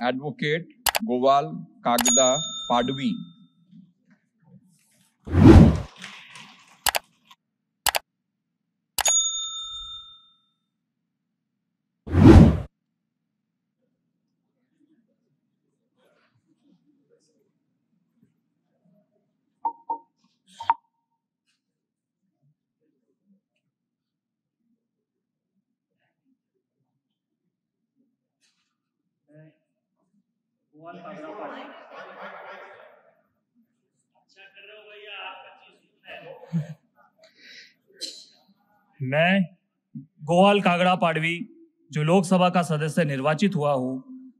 Advocate Gowal Kagda Padvi. मैं गोवाल कागड़ा पाडवी, जो लोकसभा का सदस्य निर्वाचित हुआ हूँ,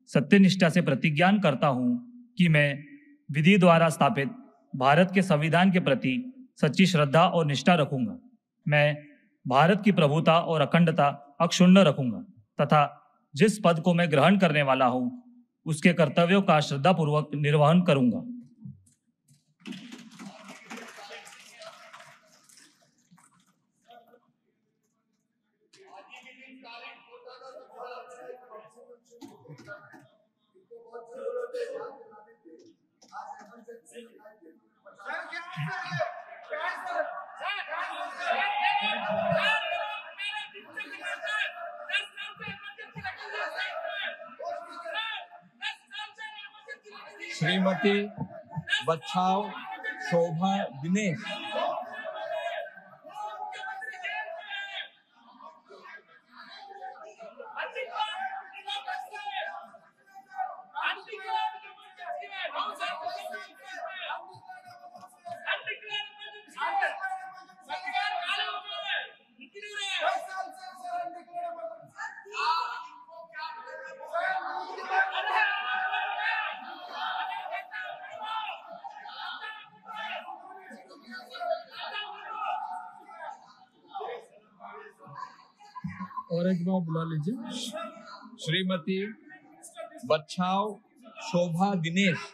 सत्यनिष्ठा से प्रतिज्ञान करता हूँ कि मैं विधि द्वारा स्थापित भारत के संविधान के प्रति सच्ची श्रद्धा और निष्ठा रखूंगा। मैं भारत की प्रभुता और अखंडता अक्षुण्ण रखूंगा तथा जिस पद को मैं ग्रहण करने वाला हूँ उसके कर्तव्यों का श्रद्धापूर्वक निर्वहन करूंगा। श्रीमती बच्छाव शोभा दिनेश। और एक बार बुला लीजिए। श्रीमती बच्छाव शोभा दिनेश।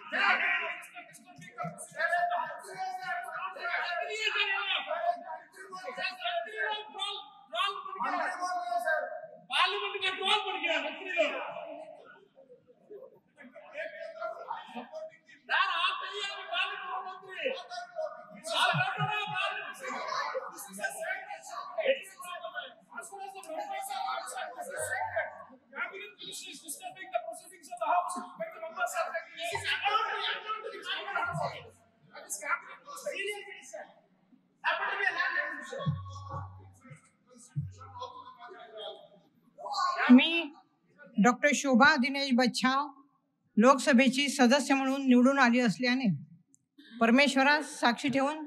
मी डॉक्टर शोभा दिनेश बच्छाव लोकसभेची सदस्य म्हणून निवडून आली असल्याने परमेश्वरास साक्षी ठेवून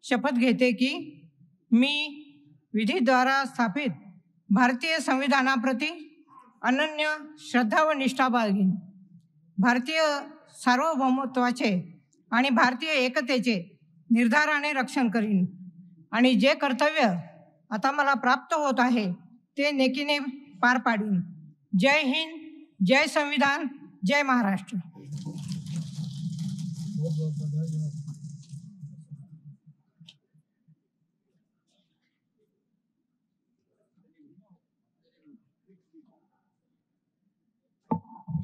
शपथ घेते की मी विधीद्वारा स्थापित भारतीय संविधानाप्रती अनन्य श्रद्धा व निष्ठा बाळगीन, भारतीय सार्वभौमत्वाचे आणि भारतीय एकतेचे निर्धाराने रक्षण करीन आणि जे कर्तव्य आता मला प्राप्त होत आहे ते नेकीने पार पाडीन। जय हिंद, जय संविधान, जय महाराष्ट्र।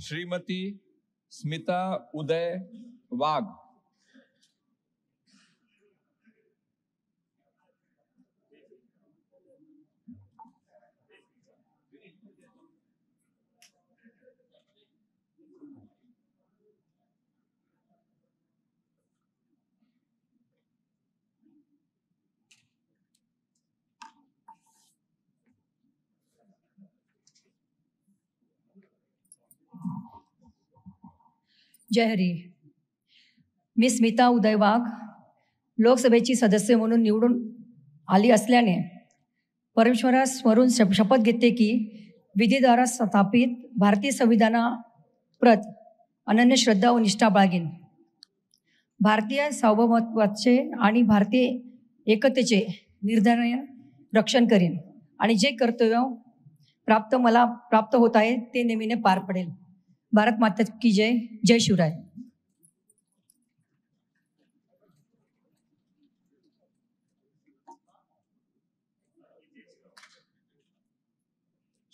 श्रीमती स्मिता उदय वाघ। जय हरी। मी स्मिता उदय वाघ लोकसभेची सदस्य म्हणून निवडून आली असल्याने परमेश्वरास स्मरून शपथ घेते की विधीद्वारा स्थापित भारतीय संविधानाप्रत अनन्य श्रद्धा व निष्ठा बाळगीन, भारतीय सार्वभौमत्वाचे आणि भारतीय एकतेचे निर्धाराने रक्षण करीन आणि जे कर्तव्य मला प्राप्त होत आहे ते नेहमीने पार पडेल। भारत माता की जय। जय शिवराय।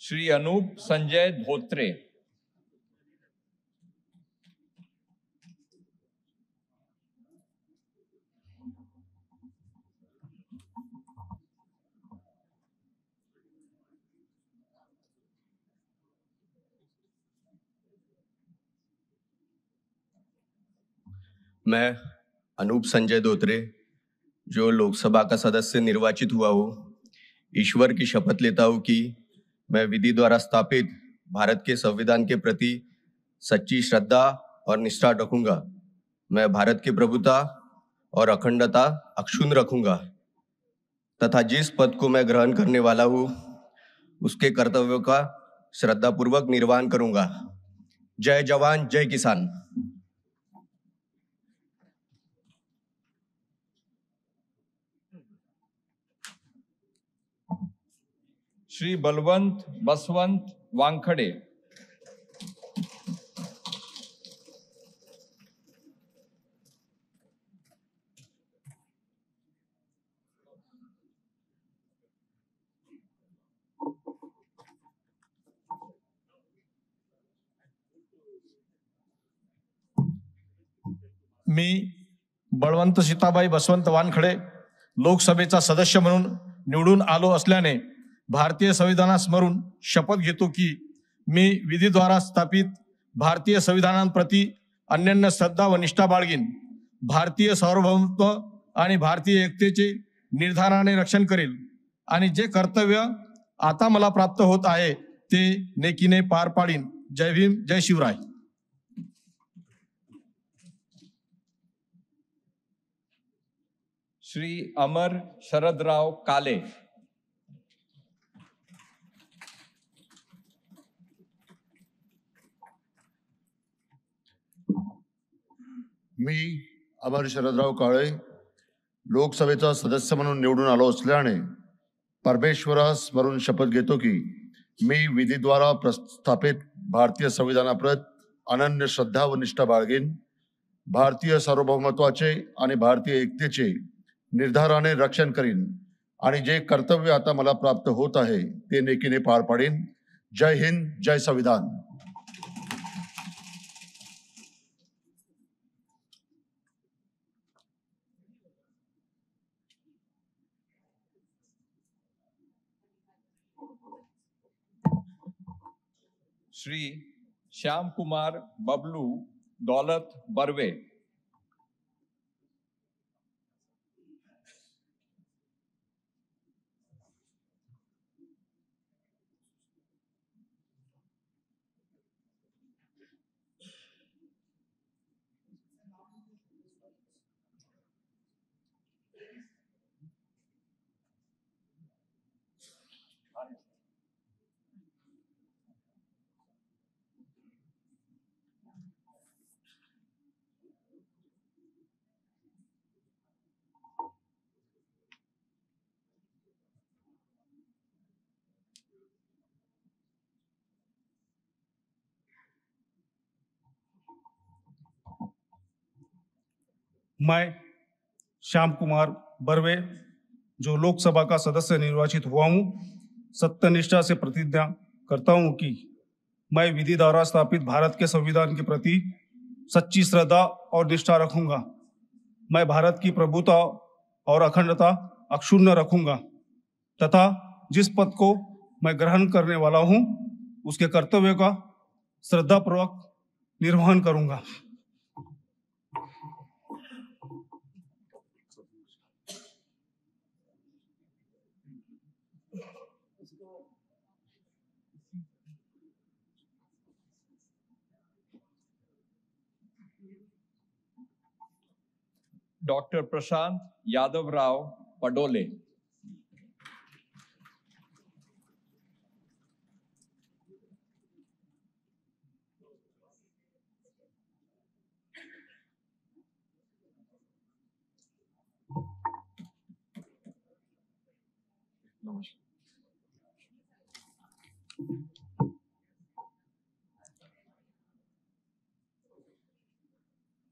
श्री अनूप संजय धोत्रे। मैं अनूप संजय धोत्रे, जो लोकसभा का सदस्य निर्वाचित हुआ हूँ, ईश्वर की शपथ लेता हूँ कि मैं विधि द्वारा स्थापित भारत के संविधान के प्रति सच्ची श्रद्धा और निष्ठा रखूंगा। मैं भारत की प्रभुता और अखंडता अक्षुण्ण रखूंगा तथा जिस पद को मैं ग्रहण करने वाला हूँ उसके कर्तव्यों का श्रद्धापूर्वक निर्वहन करूंगा। जय जवान, जय किसान। श्री बलवंत बसवंत वानखड़े। मी बळवंत सीताबाई बसवंत वानखडे लोकसभेचा सदस्य म्हणून निवडून आलो असल्याने भारतीय संविधानास्मरून शपथ घेतो की मी विधीद्वारा स्थापित भारतीय संविधानाप्रती अनन्य श्रद्धा व निष्ठा बाळगीन। भारतीय सार्वभौमत्व आणि भारतीय एकतेचे निर्धाराने रक्षण करेल आणि जे कर्तव्य आता मला प्राप्त होत आहे ते नेकीने पार पाडीन। जय भीम, जय शिवराय। श्री अमर शरदराव काले। मी अमर शरदराव काळे लोकसभेचा सदस्य म्हणून निवडून आलो असल्याने परमेश्वरास स्मरून शपथ घेतो की मी विधीद्वारा प्रस्थापित भारतीय संविधानाप्रत अनन्य श्रद्धा व निष्ठा बाळगीन। भारतीय सार्वभौमत्वाचे आणि भारतीय एकतेचे निर्धाराने रक्षण करीन आणि जे कर्तव्य आता मला प्राप्त होत आहे ते नेकीने पार पाडीन। जय हिंद, जय संविधान। श्री श्याम कुमार बबलू दौलत बर्वे। मैं श्याम कुमार बर्वे, जो लोकसभा का सदस्य निर्वाचित हुआ हूँ, सत्यनिष्ठा से प्रतिज्ञा करता हूँ कि मैं विधि द्वारा स्थापित भारत के संविधान के प्रति सच्ची श्रद्धा और निष्ठा रखूंगा। मैं भारत की प्रभुता और अखंडता अक्षुण्ण रखूंगा तथा जिस पद को मैं ग्रहण करने वाला हूँ उसके कर्तव्य का श्रद्धापूर्वक निर्वहन करूंगा। डॉक्टर प्रशांत यादवराव पडोले।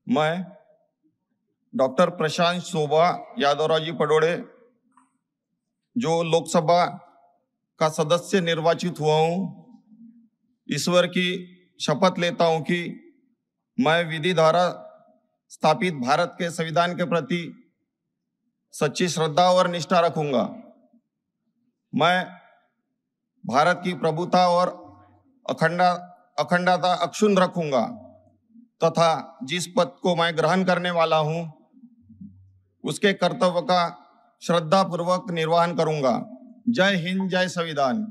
मैं डॉक्टर प्रशांत शोभा यादवराव जी पडोड़े, जो लोकसभा का सदस्य निर्वाचित हुआ हूँ, ईश्वर की शपथ लेता हूँ कि मैं विधि द्वारा स्थापित भारत के संविधान के प्रति सच्ची श्रद्धा और निष्ठा रखूंगा। मैं भारत की प्रभुता और अखंडता अक्षुण्ण रखूंगा तथा जिस पद को मैं ग्रहण करने वाला हूं उसके कर्तव्य का श्रद्धापूर्वक निर्वहन करूंगा। जय हिंद, जय संविधान।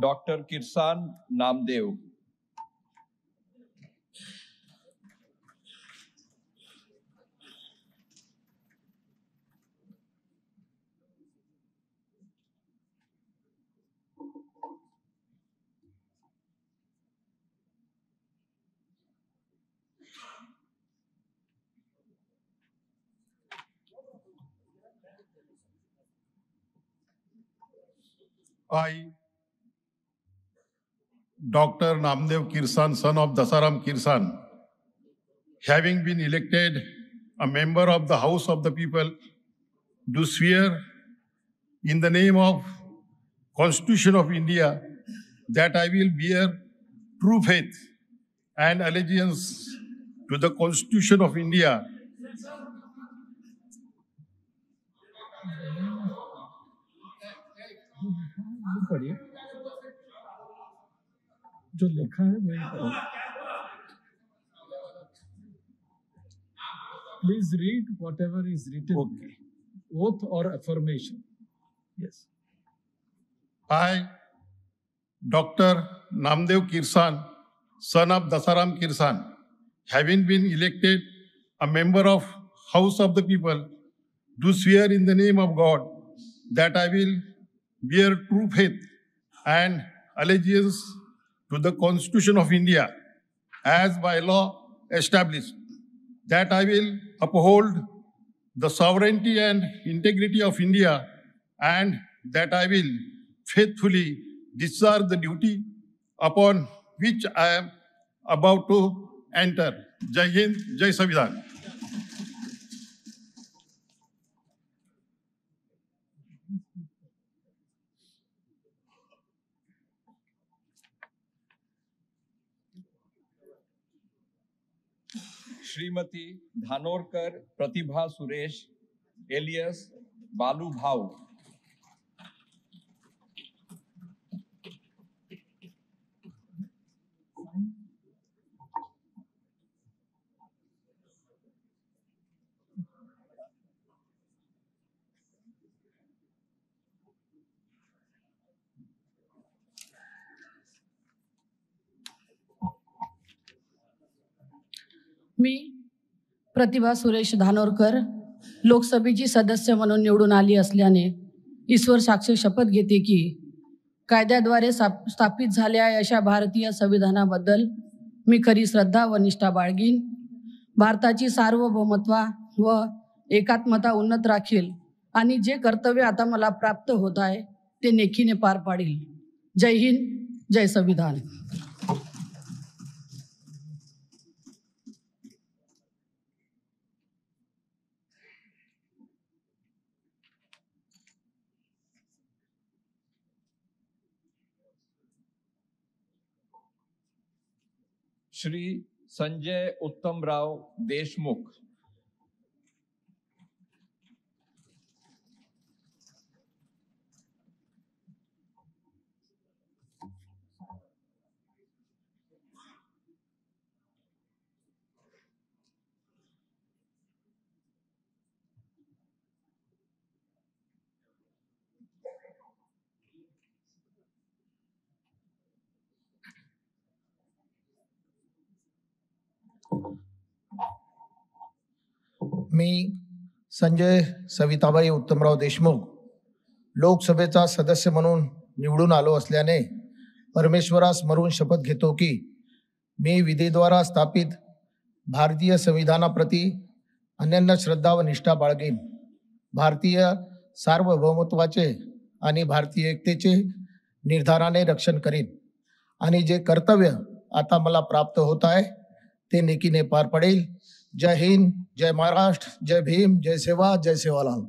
Doctor Kirsan Namdev. I, Dr. Namdev Kirsan, son of Dasaram Kirsan, having been elected a member of the House of the People, do swear in the name of Constitution of India that I will bear true faith and allegiance to the Constitution of India पढ़िए जो लिखा है वही पढ़ो। Please read whatever is written. Okay. Oath or affirmation. Yes. I, Dr. Namdev Kirsan, son of Dasaram Kirsan, having been elected a member of House of the People, do swear in the name of God that I will bear true faith and allegiance to the Constitution of India as by law established, that I will uphold the sovereignty and integrity of India, and that I will faithfully discharge the duty upon which I am about to enter. Jai Hind, Jai Sanvidhan. Shrimati Dhanorkar Pratibha Suresh alias Balu Bhau. मी प्रतिभा सुरेश धानोरकर लोकसभेची सदस्य म्हणून निवडून आली असल्याने ईश्वर साक्षी शपथ घेते की कायद्याद्वारे स्थापित झालेल्या अशा भारतीय संविधानाबद्दल मी खरी श्रद्धा व निष्ठा बाळगीन, भारताची सार्वभौमत्व व एकात्मता उन्नत राखील आणि जे कर्तव्य आता मला प्राप्त होत आहे ते नेकीने पार पाडील। जय हिंद, जय संविधान। श्री संजय उत्तमराव देशमुख। मी संजय सविताबाई उत्तमराव देशमुख लोकसभेचा सदस्य म्हणून निवडून आलो असल्याने परमेश्वरास स्मरून शपथ घेतो की मी विधीद्वारा स्थापित भारतीय संविधानाप्रती अनन्य श्रद्धा व निष्ठा बाळगेन, भारतीय सार्वभौमत्वाचे आणि भारतीय एकतेचे निर्धाराने रक्षण करेन आणि जे कर्तव्य आता मला प्राप्त होत आहे ते नेकीने पार पडेल। जय हिंद, जय महाराष्ट्र, जय भीम, जय सेवा, जय सेवालाल।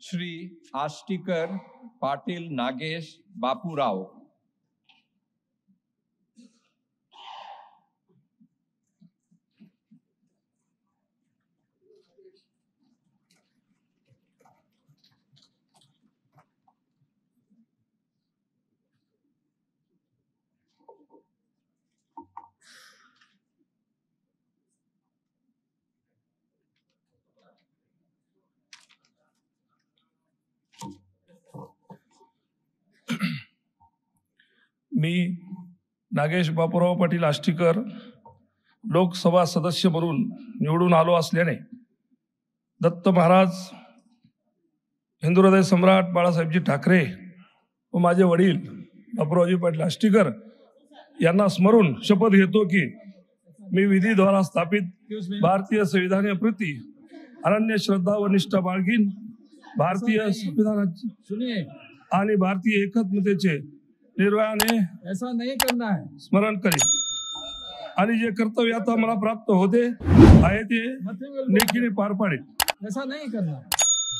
श्री आष्टीकर पाटील नागेश बापूराव, मी नागेश बापूराव पाटील आष्टीकर लोकसभा सदस्य म्हणून निवडून आलो असल्याने दत्त महाराज, हिंदू हृदय सम्राट बाळासाहेबजी ठाकरे व माझे वडील बापूरावजी पाटील आष्टीकर यांना स्मरून शपथ घेतो की मी विधीद्वारा स्थापित भारतीय संविधानाप्रती अनन्य श्रद्धा व निष्ठा बाळगीन, भारतीय संविधानाचे आणि भारतीय एकात्मतेचे निर्भयाने ऐसा नहीं करना है, स्मरण करेन आणि जे कर्तव्य आता मला प्राप्त होते आहे ते नेकीने पार पाडेन. ऐसा नहीं करना है.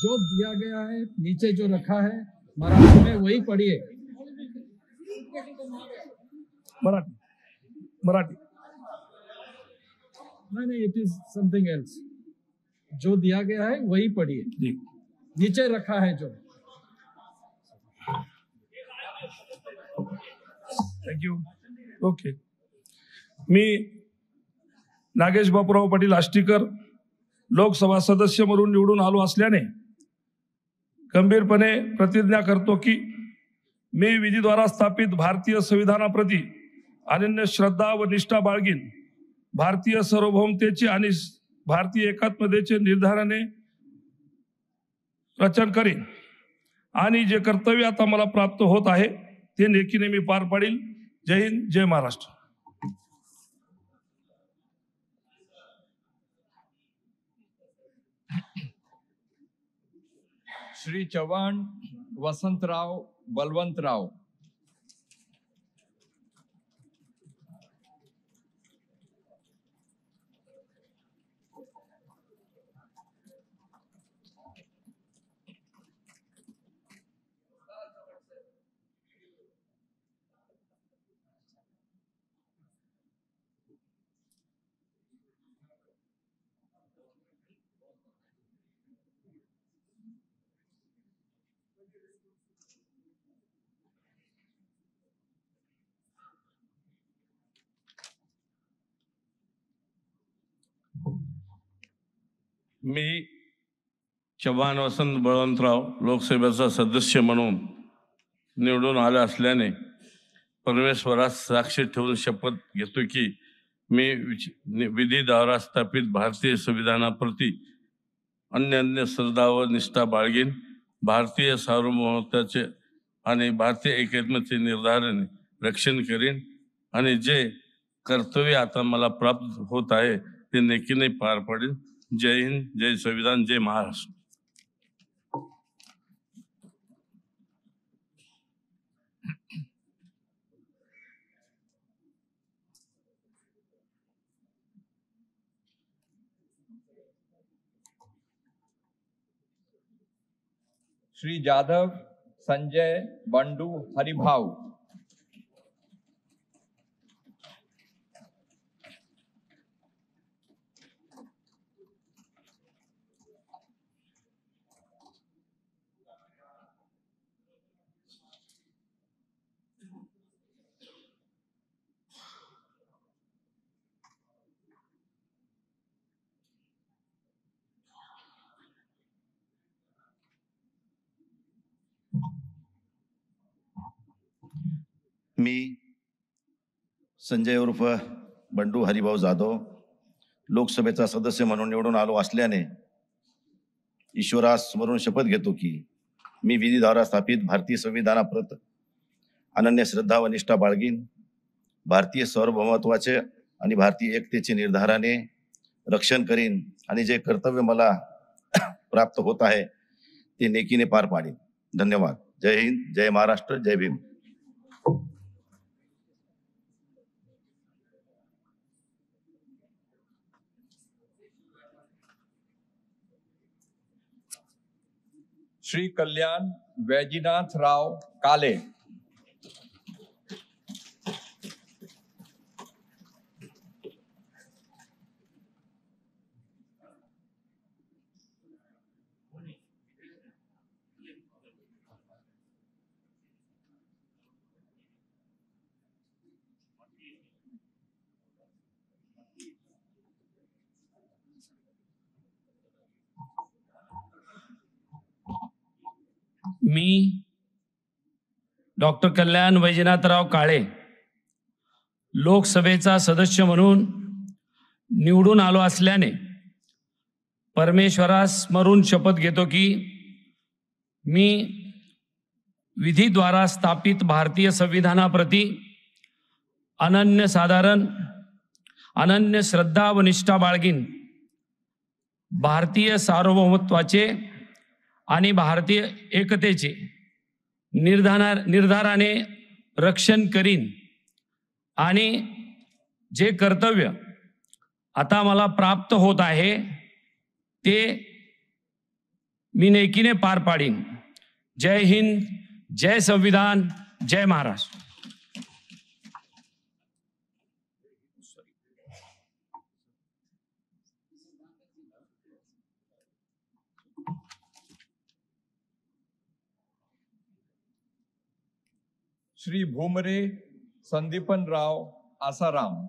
जो दिया गया है, नीचे जो रखा है मराठी में वही पढ़िए. मराठी नहीं, इट इज समथिंग एल्स. जो दिया गया है वही पढ़िए. नीचे रखा है जो. थँक्यू. ओके. मी नागेश बापूराव पाटील आष्टीकर लोकसभा सदस्य म्हणून निवडून आलो असल्याने गंभीरपणे प्रतिज्ञा करतो की मी विधीद्वारा स्थापित भारतीय संविधानाप्रती अनन्य श्रद्धा व निष्ठा बाळगीन, भारतीय सार्वभौमतेचे आणि भारतीय एकात्मतेचे निर्धाराने रचन करेन आणि जे कर्तव्य आता मला प्राप्त होत आहे ते नेकीने मी पार पाडील. जय हिंद, जय महाराष्ट्र. श्री चव्हाण वसंतराव बलवंतराव, मी चव्हाण वसंत बळवंतराव लोकसभेचा सदस्य म्हणून निवडून आले असल्याने परमेश्वरास साक्षी ठेवून शपथ घेतो की मी विधीद्वारा स्थापित भारतीय संविधानाप्रती अन्य श्रद्धा व निष्ठा बाळगीन, भारतीय सार्वभौमत्वाचे आणि भारतीय एकात्मतेचे निर्धाराने रक्षण करीन आणि जे कर्तव्य आता मला प्राप्त होत आहे ते नेकीने पार पाडेन. जय हिंद, जय संविधान, जय महाराष्ट्र. श्री जाधव संजय बंडू हरिभाऊ, मी संजय उर्फ बंडू हरिभाऊ जाधव लोकसभेचा सदस्य म्हणून निवडून आलो असल्याने ईश्वरास स्मरून शपथ घेतो की मी विधीद्वारा स्थापित भारतीय संविधानाप्रत अनन्य श्रद्धा व निष्ठा बाळगीन, भारतीय सार्वभौमत्वाचे आणि भारतीय एकतेचे निर्धाराने रक्षण करीन आणि जे कर्तव्य मला प्राप्त होत आहे ते नेकीने पार पाडीन. धन्यवाद. जय हिंद, जय महाराष्ट्र, जय भीम. श्री कल्याण वैजनाथ राव काले, मी डॉक्टर कल्याण वैजनाथराव काळे लोकसभेचा सदस्य म्हणून निवडून आलो असल्याने परमेश्वरास स्मरून शपथ घेतो की मी विधीद्वारा स्थापित भारतीय संविधानाप्रती अनन्य श्रद्धा व निष्ठा बाळगीन, भारतीय सार्वभौमत्वाचे आणि भारतीय एकतेचे निर्धाराने रक्षण करीन आणि जे कर्तव्य आता मला प्राप्त होत आहे ते मी नेकीने पार पाडीन. जय हिंद, जय संविधान, जय महाराष्ट्र. श्री भूमरे संदीपनराव आसाराम,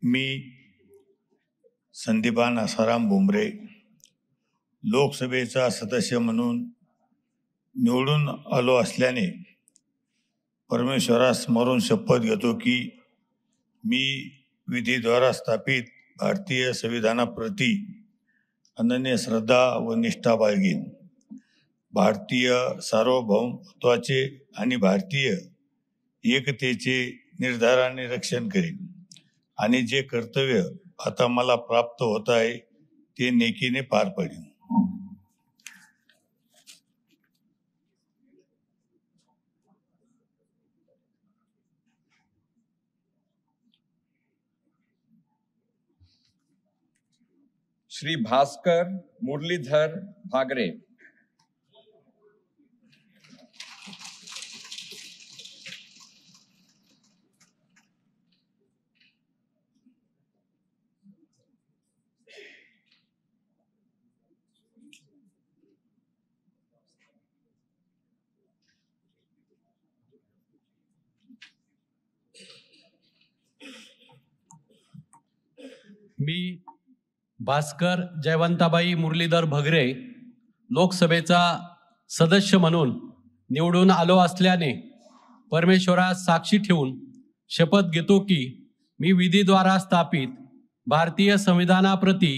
मी संदीपान आसाराम भुमरे लोकसभेचा सदस्य म्हणून निवडून आलो असल्याने परमेश्वरास स्मरून शपथ घेतो की मी विधीद्वारा स्थापित भारतीय संविधानाप्रती अनन्य श्रद्धा व निष्ठा बाळगीन, भारतीय सार्वभौमत्वाचे आणि भारतीय एकतेचे निर्धाराने रक्षण करीन आणि जे कर्तव्य आता मला प्राप्त होत आहे ते नेकीने पार पाडीन. श्री भास्कर मुरलीधर भागरे, मी भास्कर जयवंताबाई मुरलीधर भगरे लोकसभेचा सदस्य म्हणून निवडून आलो असल्याने परमेश्वरास साक्षी ठेवून शपथ घेतो की मी विधीद्वारा स्थापित भारतीय संविधानाप्रती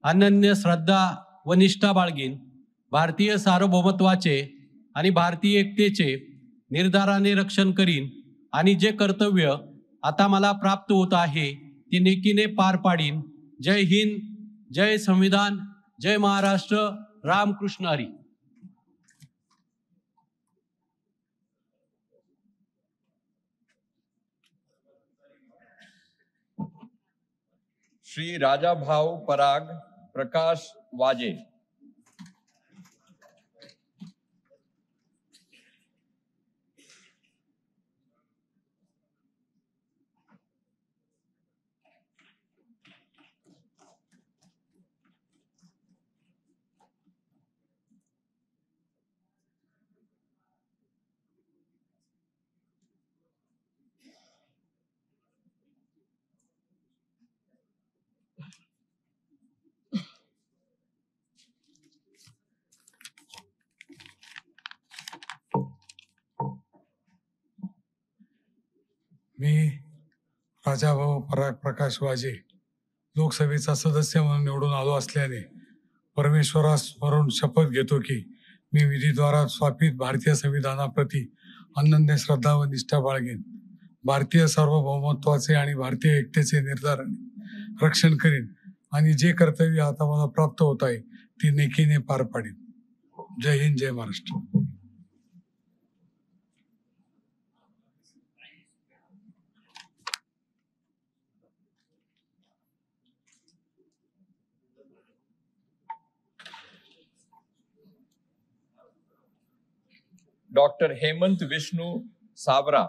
अनन्य श्रद्धा व निष्ठा बाळगीन, भारतीय सार्वभौमत्वाचे आणि भारतीय एकतेचे निर्धाराने रक्षण करीन आणि जे कर्तव्य आता मला प्राप्त होत आहे ते नेकीने पार पाडीन. जय हिंद, जय संविधान, जय महाराष्ट्र. रामकृष्ण हरी. श्री राजाभाऊ पराग प्रकाश वाजे, मी राजाभाऊ पराग प्रकाश वाजे लोकसभेचा सदस्य म्हणून निवडून आलो असल्याने परमेश्वरास स्मरून शपथ घेतो की मी विधीद्वारा स्थापित भारतीय संविधानाप्रती अनन्य श्रद्धा व निष्ठा बाळगेन. भारतीय सार्वभौमत्वाचे आणि भारतीय एकतेचे निर्धाराने रक्षण करेन आणि जे कर्तव्य आता मला प्राप्त होत आहे ती नेकीने पार पाडेन. जय हिंद, जय Maharashtra. Dr. Hemant Vishnu Savra.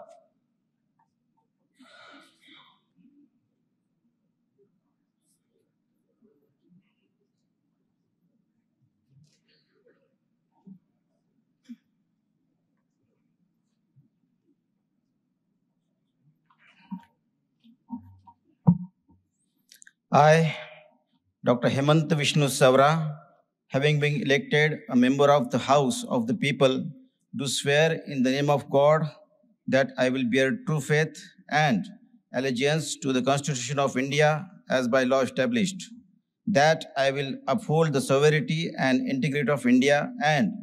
I, Dr. Hemant Vishnu Savra, having been elected a member of the House of the People, do swear in the name of God that I will bear true faith and allegiance to the Constitution of India as by law established, that I will uphold the sovereignty and integrity of India, and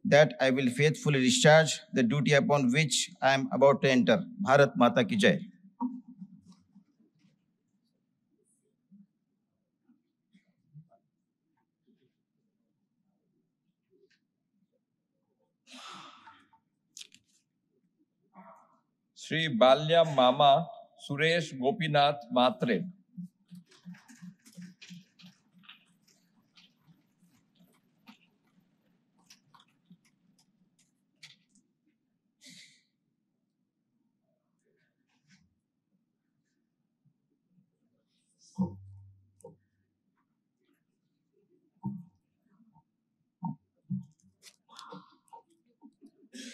that I will faithfully discharge the duty upon which I am about to enter. Bharat Mata Ki Jai. Shri Balya Mama Suresh Gopinath Matre.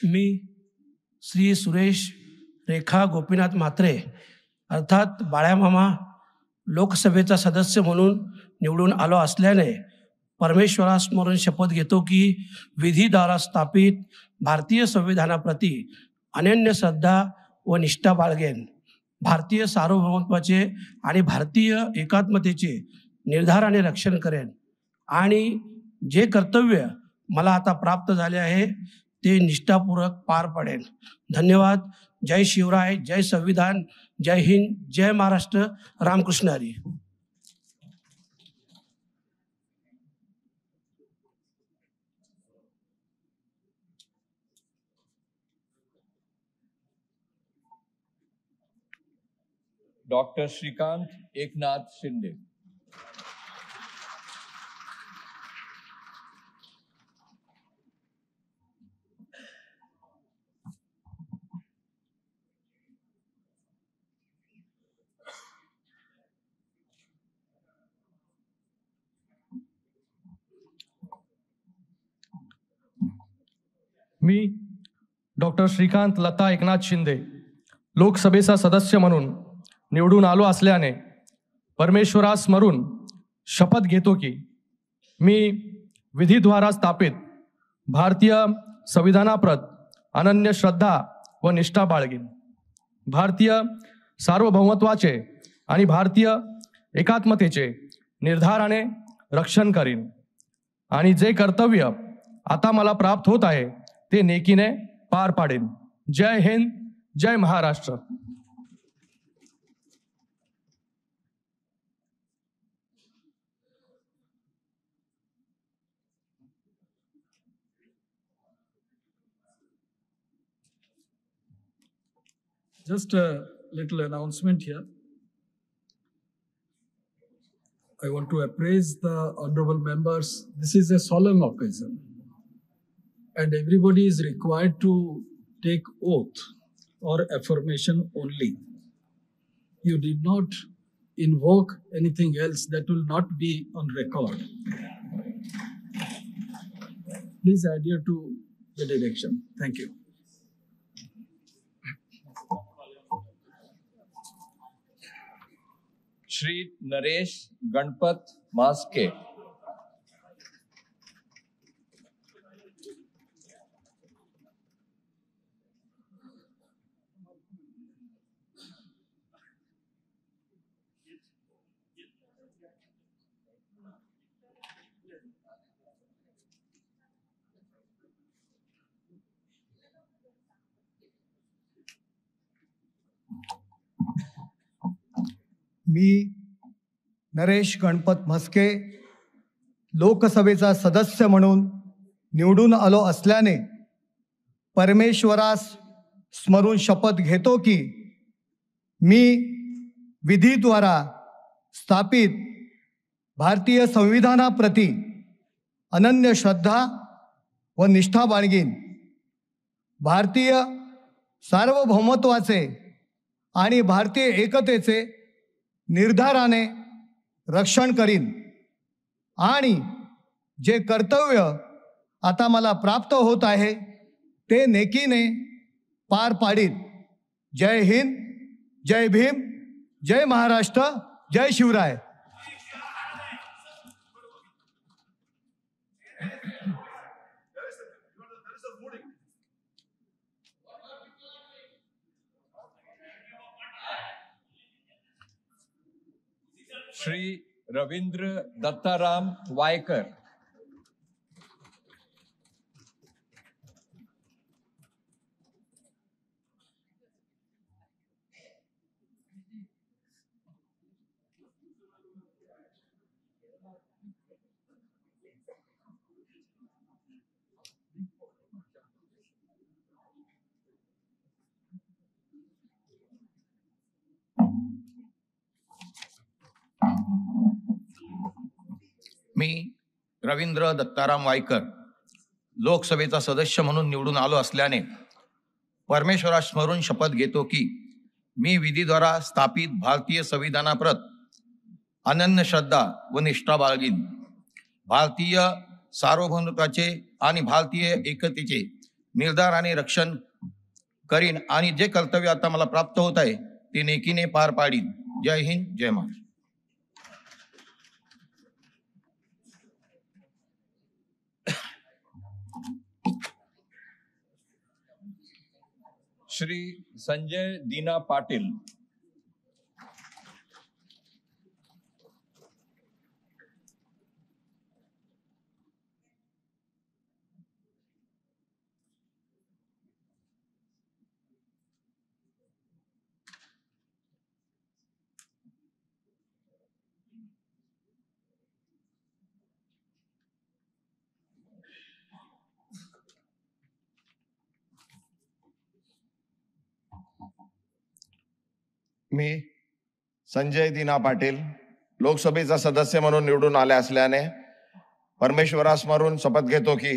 मी श्री सुरेश रेखा गोपीनाथ म्हात्रे अर्थात बाळ्यामामा लोकसभेचा सदस्य म्हणून निवडून आलो असल्याने परमेश्वरासमोरून शपथ घेतो की विधीद्वारा स्थापित भारतीय संविधानाप्रती अनन्य श्रद्धा व निष्ठा बाळगेन. भारतीय सार्वभौमत्वाचे आणि भारतीय एकात्मतेचे निर्धाराने रक्षण करेन आणि जे कर्तव्य मला आता प्राप्त झाले आहे ते निष्ठापूर्वक पार पाडेन. धन्यवाद. जय शिवराय, जय संविधान, जय हिंद, जय महाराष्ट्र. रामकृष्ण हरी. Dr. Shrikant Eknath Shinde. मी डॉक्टर श्रीकांत लता एकनाथ शिंदे लोकसभेचा सदस्य म्हणून निवडून आलो असल्याने परमेश्वरास स्मरून शपथ घेतो की मी विधीद्वारा स्थापित भारतीय संविधानाप्रत अनन्य श्रद्धा व निष्ठा बाळगेन. भारतीय सार्वभौमत्वाचे आणि भारतीय एकात्मतेचे निर्धाराने रक्षण करीन आणि जे कर्तव्य आता मला प्राप्त होत आहे ते नेकीने पार पाडेन. जय हिंद, जय Maharashtra. Just a little announcement here. I want to appraise the honorable members. This is a solemn occasion, and everybody is required to take oath or affirmation only. You did not invoke anything else that will not be on record. Please adhere to the direction. Thank you. Shri Naresh Ganpat Maske. मी नरेश गणपत म्हस्के लोकसभेचा सदस्य म्हणून निवडून आलो असल्याने परमेश्वरास स्मरून शपथ घेतो की मी विधीद्वारा स्थापित भारतीय संविधानाप्रती अनन्य श्रद्धा व निष्ठा बाळगीन, भारतीय सार्वभौमत्वाचे आणि भारतीय एकतेचे निर्धाराने रक्षण करीन आणि जे कर्तव्य आता मला प्राप्त होत आहे ते नेकीने पार पाडीन. जय हिंद, जय भीम, जय महाराष्ट्र, जय शिवराय. श्री रवींद्र दत्ताराम वायकर. मी रवींद्र दत्ताराम वायकर लोकसभेचा सदस्य म्हणून निवडून आलो असल्याने परमेश्वरास स्मरून शपथ घेतो की मी विधीद्वारा स्थापित भारतीय संविधानाप्रत अनन्य श्रद्धा व निष्ठा बाळगीन, भारतीय सार्वभौमत्वाचे आणि भारतीय एकतेचे निर्धाराने रक्षण करीन आणि जे कर्तव्य आता मला प्राप्त होत आहे ते नेकीने पार पाडीन. जय हिंद, जय महाराष्ट्र. श्री संजय दीना पाटील. मी संजय दीना पाटील लोकसभेचा सदस्य म्हणून निवडून आले असल्याने परमेश्वरास स्मरून शपथ घेतो की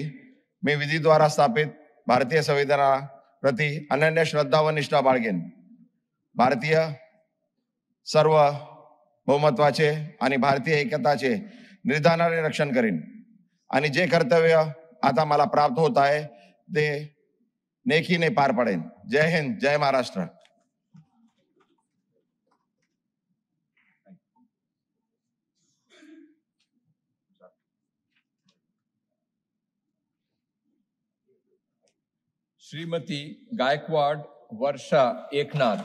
मी विधीद्वारा स्थापित भारतीय संविधानाप्रती अनन्य श्रद्धा व निष्ठा बाळगेन, भारतीय सार्वभौमत्वाचे आणि भारतीय एकताचे निर्धाराने रक्षण करीन आणि जे कर्तव्य आता मला प्राप्त होत आहे ते नेकीने पार पाडेन. जय हिंद, जय महाराष्ट्र. श्रीमती गायकवाड वर्षा एकनाथ.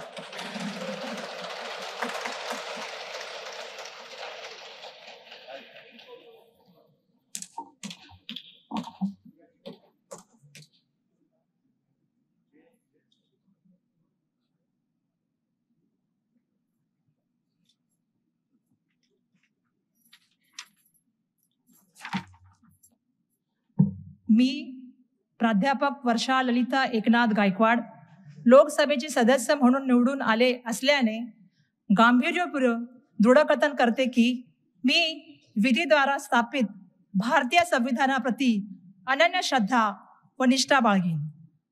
मी प्राध्यापक वर्षा ललिता एकनाथ गायकवाड लोकसभेचे सदस्य म्हणून निवडून आले असल्याने गांभीर्यपूर्वक दृढकथन करते की मी विधीद्वारा स्थापित भारतीय संविधानाप्रती अनन्य श्रद्धा व निष्ठा बाळगीन,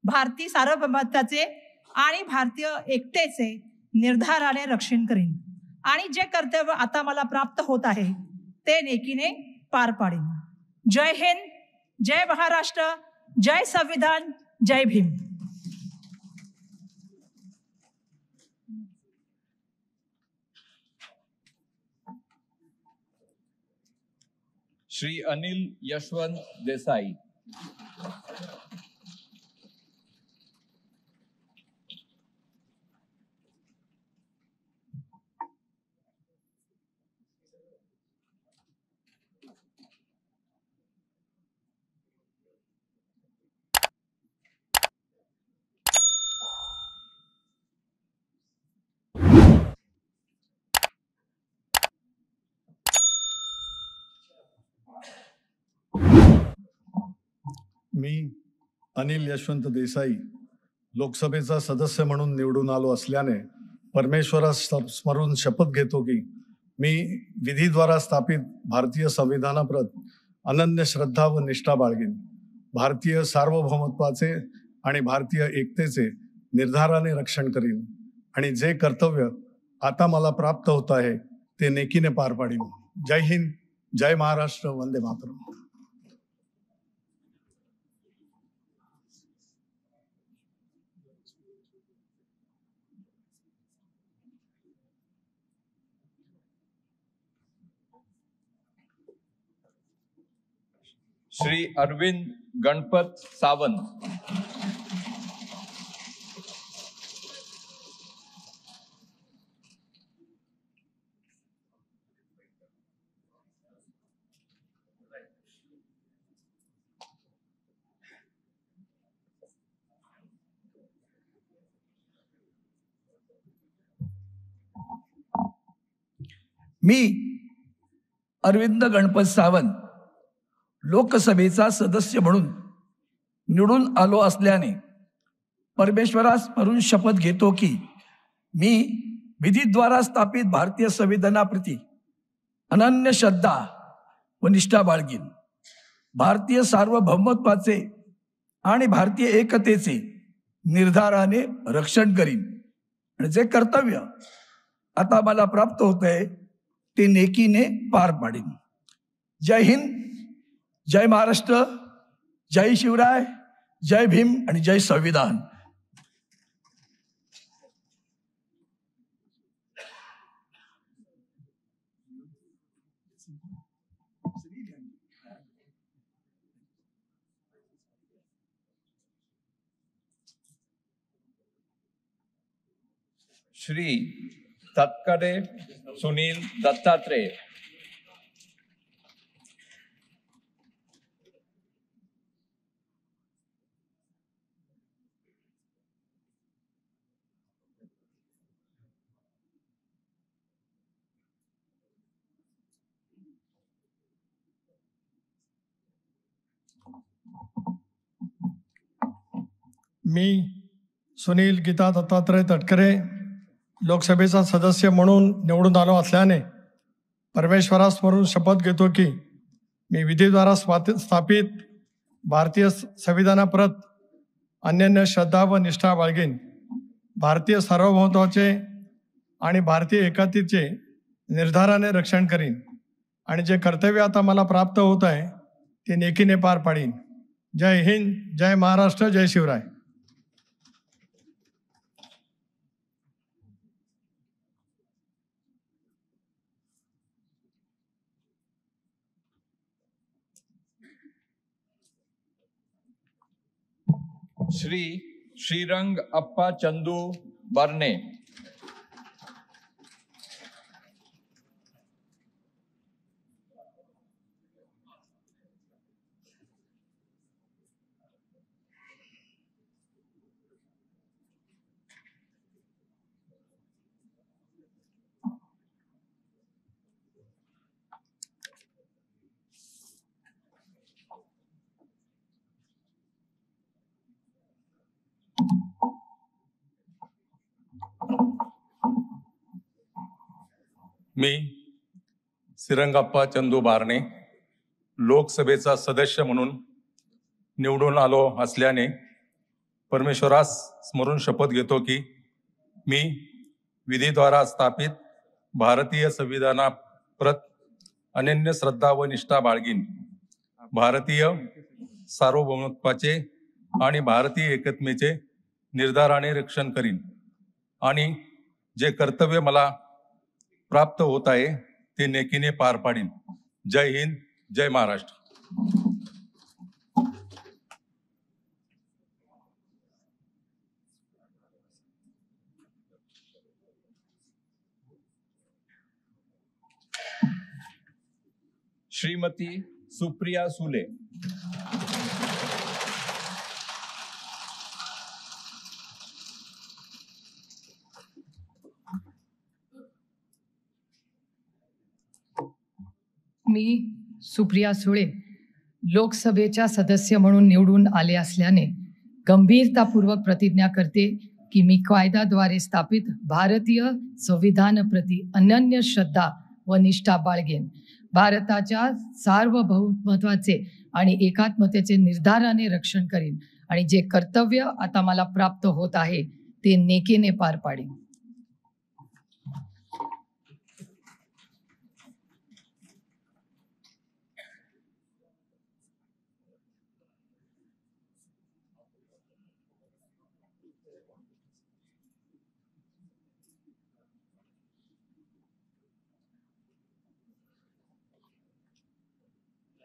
भारतीय सार्वभौमत्वाचे आणि भारतीय एकतेचे निर्धाराने रक्षण करीन आणि जे कर्तव्य आता मला प्राप्त होत आहे ते नेकीने पार पाडीन. जय हिंद, जय महाराष्ट्र, जय संविधान, जय भीम. श्री अनिल यशवंत देसाई. मी अनिल यशवंत देसाई लोकसभेचा सदस्य म्हणून निवडून आलो असल्याने परमेश्वरास स्मरून शपथ घेतो की मी विधीद्वारा स्थापित भारतीय संविधानाप्रत अनन्य श्रद्धा व निष्ठा बाळगीन. भारतीय सार्वभौमत्वाचे आणि भारतीय एकतेचे निर्धाराने रक्षण करीन आणि जे कर्तव्य आता मला प्राप्त होत आहे ते नेकीने पार पाडीन. जय हिंद, जय महाराष्ट्र, वंदे मातरम. श्री अरविंद गणपत सावंत. मी अरविंद गणपत सावंत लोकसभेचा सदस्य म्हणून निवडून आलो असल्याने परमेश्वरास स्मरून शपथ घेतो की मी विधीद्वारा स्थापित भारतीय संविधानाप्रती अनन्य श्रद्धा व निष्ठा बाळगीन. भारतीय सार्वभौमत्वाचे आणि भारतीय एकतेचे निर्धाराने रक्षण करीन आणि जे कर्तव्य आता मला प्राप्त होत आहे ते नेकीने पार पाडीन. जय हिंद, जय महाराष्ट्र, जय शिवराय, जय भीम आणि जय संविधान. श्री तत्करे सुनील दत्तात्रेय. मी सुनील गीता दत्तात्रय तटकरे लोकसभेचा सदस्य म्हणून निवडून आलो असल्याने परमेश्वरास स्मरून शपथ घेतो की मी विधीद्वारा स्थापित भारतीय संविधानाप्रत अनन्य श्रद्धा व निष्ठा बाळगीन. भारतीय सार्वभौमत्वाचे आणि भारतीय एकतेचे निर्धाराने रक्षण करीन आणि जे कर्तव्य आता मला प्राप्त होत आहे ते नेकीने पार पाडीन. जय हिंद, जय महाराष्ट्र, जय शिवराय. श्री श्रीरंग अप्पा चंदू बर्ने. मी श्रीरंगप्पा चंदू बारणे लोकसभेचा सदस्य म्हणून निवडून आलो असल्याने परमेश्वरास स्मरून शपथ घेतो की मी विधीद्वारा स्थापित भारतीय संविधानाप्रत अनन्य श्रद्धा व निष्ठा बाळगीन. भारतीय सार्वभौमत्वाचे आणि भारतीय एकतेचे निर्धाराने रक्षण करीन आणि जे कर्तव्य मला प्राप्त होत आहे ते नेकीने पार पाडीन. जय हिंद, जय महाराष्ट्र. श्रीमती सुप्रिया सुले. मी सुप्रिया सुळे लोकसभेच्या सदस्य म्हणून निवडून आले असल्याने गंभीरतापूर्वक प्रतिज्ञा करते की मी कायद्याद्वारे स्थापित भारतीय संविधानाप्रती अनन्य श्रद्धा व निष्ठा बाळगेन. भारताच्या सार्वभौमत्वाचे आणि एकात्मतेचे निर्धाराने रक्षण करीन आणि जे कर्तव्य आता मला प्राप्त होत आहे ते नेकीने पार पाडेन.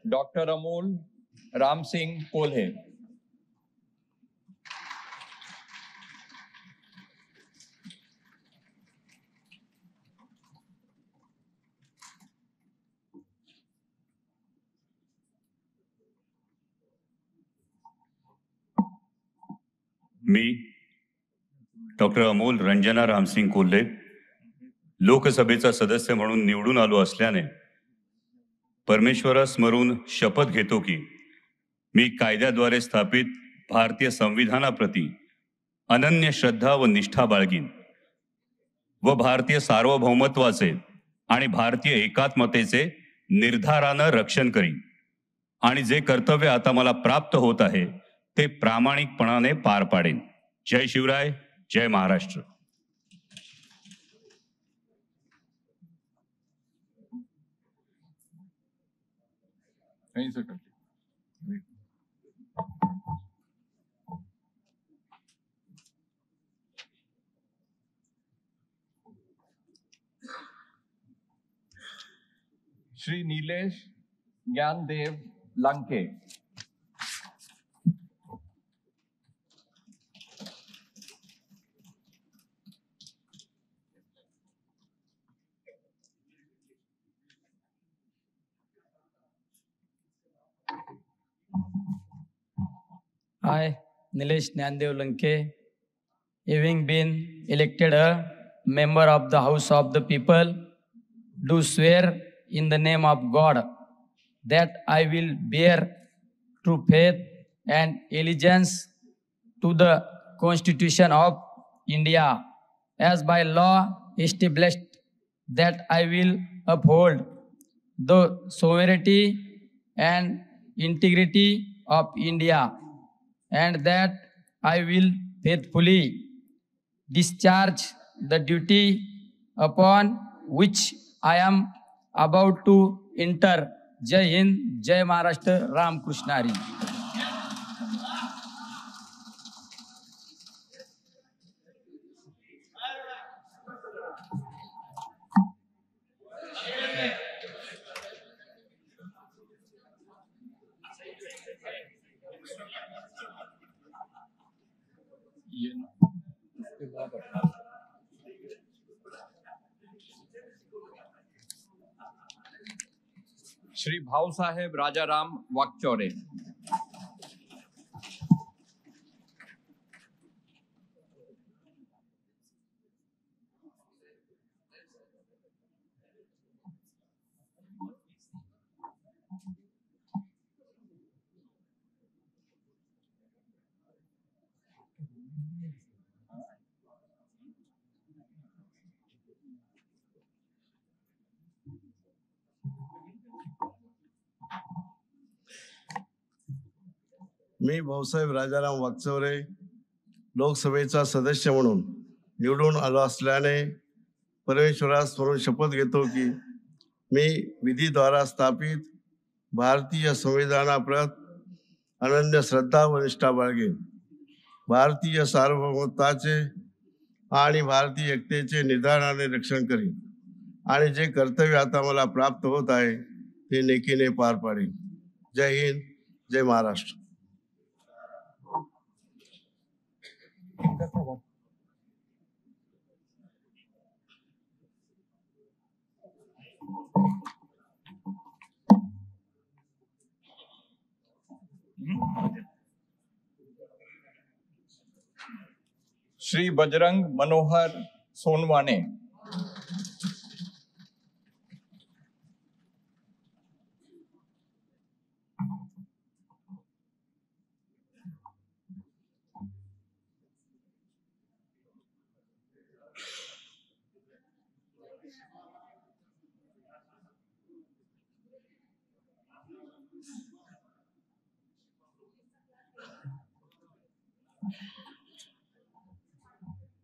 डॉक्टर अमोल राम सिंह कोल्हे. मी डॉक्टर अमोल रंजना रामसिंग कोल्हे लोकसभेचा सदस्य म्हणून निवडून आलो असल्याने परमेश्वरास स्मरून शपथ घेतो की मी कायद्याद्वारे स्थापित भारतीय संविधानाप्रती अनन्य श्रद्धा व निष्ठा बाळगीन व भारतीय सार्वभौमत्वाचे आणि भारतीय एकात्मतेचे निर्धारानं रक्षण करीन आणि जे कर्तव्य आता मला प्राप्त होत आहे ते प्रामाणिकपणाने पार पाडेन. जय शिवराय, जय Maharashtra. Shri Nilesh Gyandev Lanke. I, Nilesh Nyandev Lanke, having been elected a member of the House of the People, do swear in the name of God that I will bear true faith and allegiance to the Constitution of India as by law established, that I will uphold the sovereignty and integrity of India, and that I will faithfully discharge the duty upon which I am about to enter. Jai Hind, Jai Maharashtra, Ram Krishna Hari. Shri Bhausaheb Rajaram Wakchaure. मी भाऊसाहेब राजाराम वाकचौरे लोकसभेचा सदस्य म्हणून निवडून आलो असल्याने परमेश्वरास स्मरून शपथ घेतो की मी विधीद्वारा स्थापित भारतीय संविधानाप्रत अनन्य श्रद्धा व निष्ठा बाळगेन. भारतीय सार्वभौमत्वाचे आणि भारतीय एकतेचे निर्धाराने रक्षण करीन आणि जे कर्तव्य आता मला प्राप्त होत आहे ते नेकीने पार पाडेन. जय हिंद, जय महाराष्ट्र. श्री बजरंग मनोहर सोनवाने.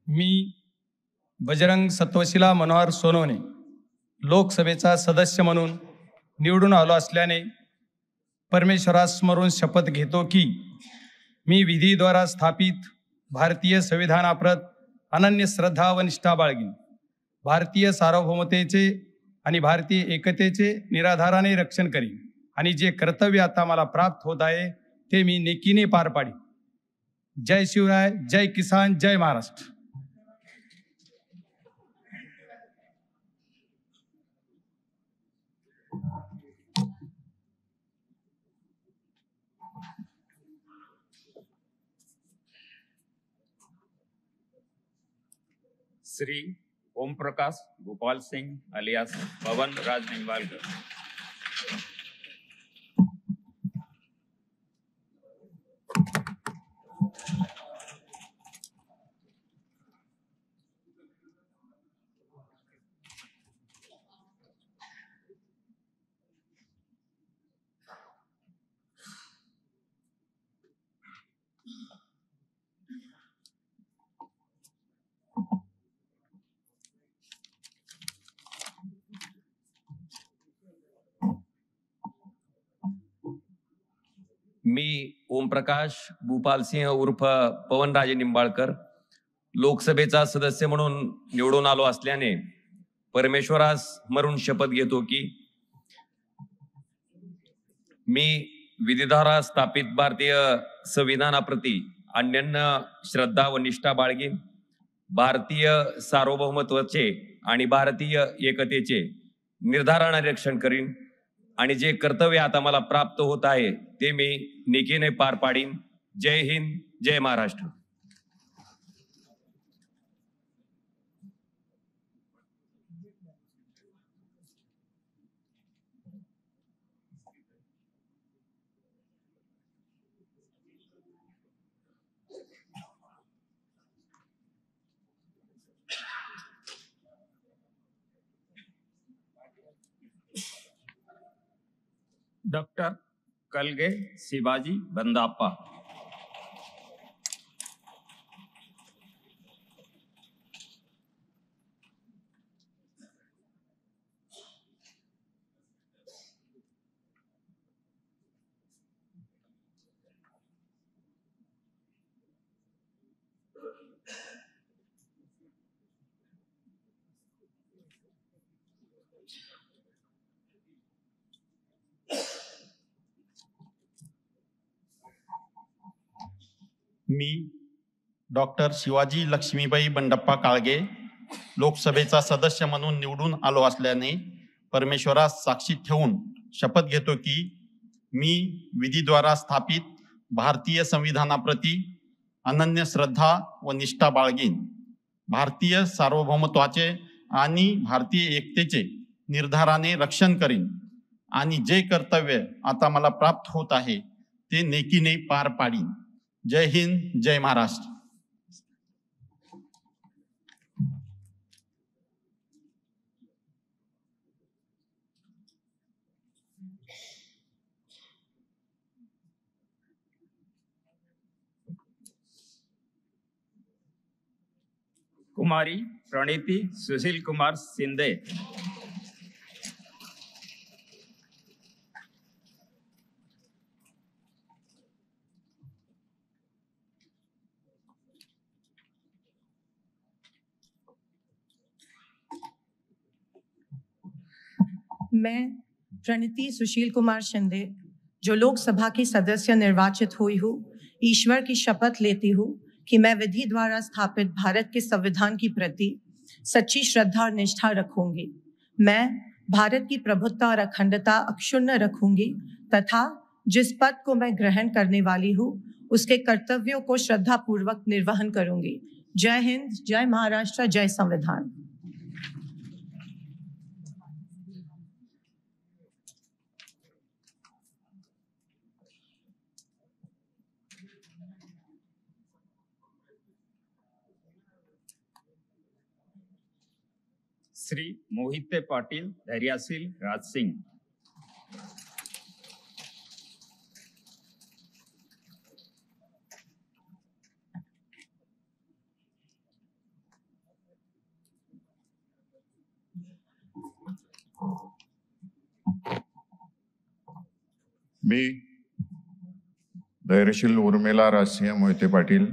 मी बजरंग सत्वशिला मनोहर सोनवणे लोकसभेचा सदस्य म्हणून निवडून आलो असल्याने परमेश्वरास स्मरून शपथ घेतो की मी विधीद्वारा स्थापित भारतीय संविधानाप्रत अनन्य श्रद्धा व निष्ठा बाळगीन. भारतीय सार्वभौमतेचे आणि भारतीय एकतेचे निराधाराने रक्षण करीन आणि जे कर्तव्य आता मला प्राप्त होत आहे ते मी नेकीने पार पाडीन. जय शिवराय, जय किसान, जय महाराष्ट्र. श्री ओम प्रकाश गोपाल सिंह अलियास पवन राज निंबालकर. मी ओमप्रकाश भूपालसिंह उर्फ पवनराजे निंबाळकर लोकसभेचा सदस्य म्हणून निवडून आलो असल्याने परमेश्वरास स्मरून शपथ घेतो की मी विधीद्वारा स्थापित भारतीय संविधानाप्रती अनन्य श्रद्धा व निष्ठा बाळगीन. भारतीय सार्वभौमत्वाचे आणि भारतीय एकतेचे निर्धाराने रक्षण करीन आणि जे कर्तव्य आता मला प्राप्त होत आहे ते मी नेकीने पार पाडीन. जय हिंद, जय महाराष्ट्र. डॉक्टर कलगे शिवाजी बंदाप्पा. मी डॉक्टर शिवाजी लक्ष्मीबाई बंडप्पा काळगे लोकसभेचा सदस्य म्हणून निवडून आलो असल्याने परमेश्वरास साक्षी ठेवून शपथ घेतो की मी विधीद्वारा स्थापित भारतीय संविधानाप्रती अनन्य श्रद्धा व निष्ठा बाळगीन. भारतीय सार्वभौमत्वाचे आणि भारतीय एकतेचे निर्धाराने रक्षण करीन आणि जे कर्तव्य आता मला प्राप्त होत आहे ते नेकीने पार पाडीन. जय हिंद, जय महाराष्ट्र. कुमारी प्रणीती सुशील कुमार शिंदे. मैं प्रणीति सुशील कुमार शिंदे जो लोकसभा की सदस्य निर्वाचित हुई हूँ, ईश्वर की शपथ लेती हूँ कि मैं विधि द्वारा स्थापित भारत के संविधान की प्रति सच्ची श्रद्धा और निष्ठा रखूंगी. मैं भारत की प्रभुत्व और अखंडता अक्षुण्ण रखूंगी तथा जिस पद को मैं ग्रहण करने वाली हूँ उसके कर्तव्यों को श्रद्धा पूर्वक निर्वहन करूंगी. जय हिंद, जय महाराष्ट्र, जय संविधान. श्री मोहिते पाटील धैर्यशील राजसिंग. मी धैर्यशील उर्मिला राजसिंह मोहिते पाटील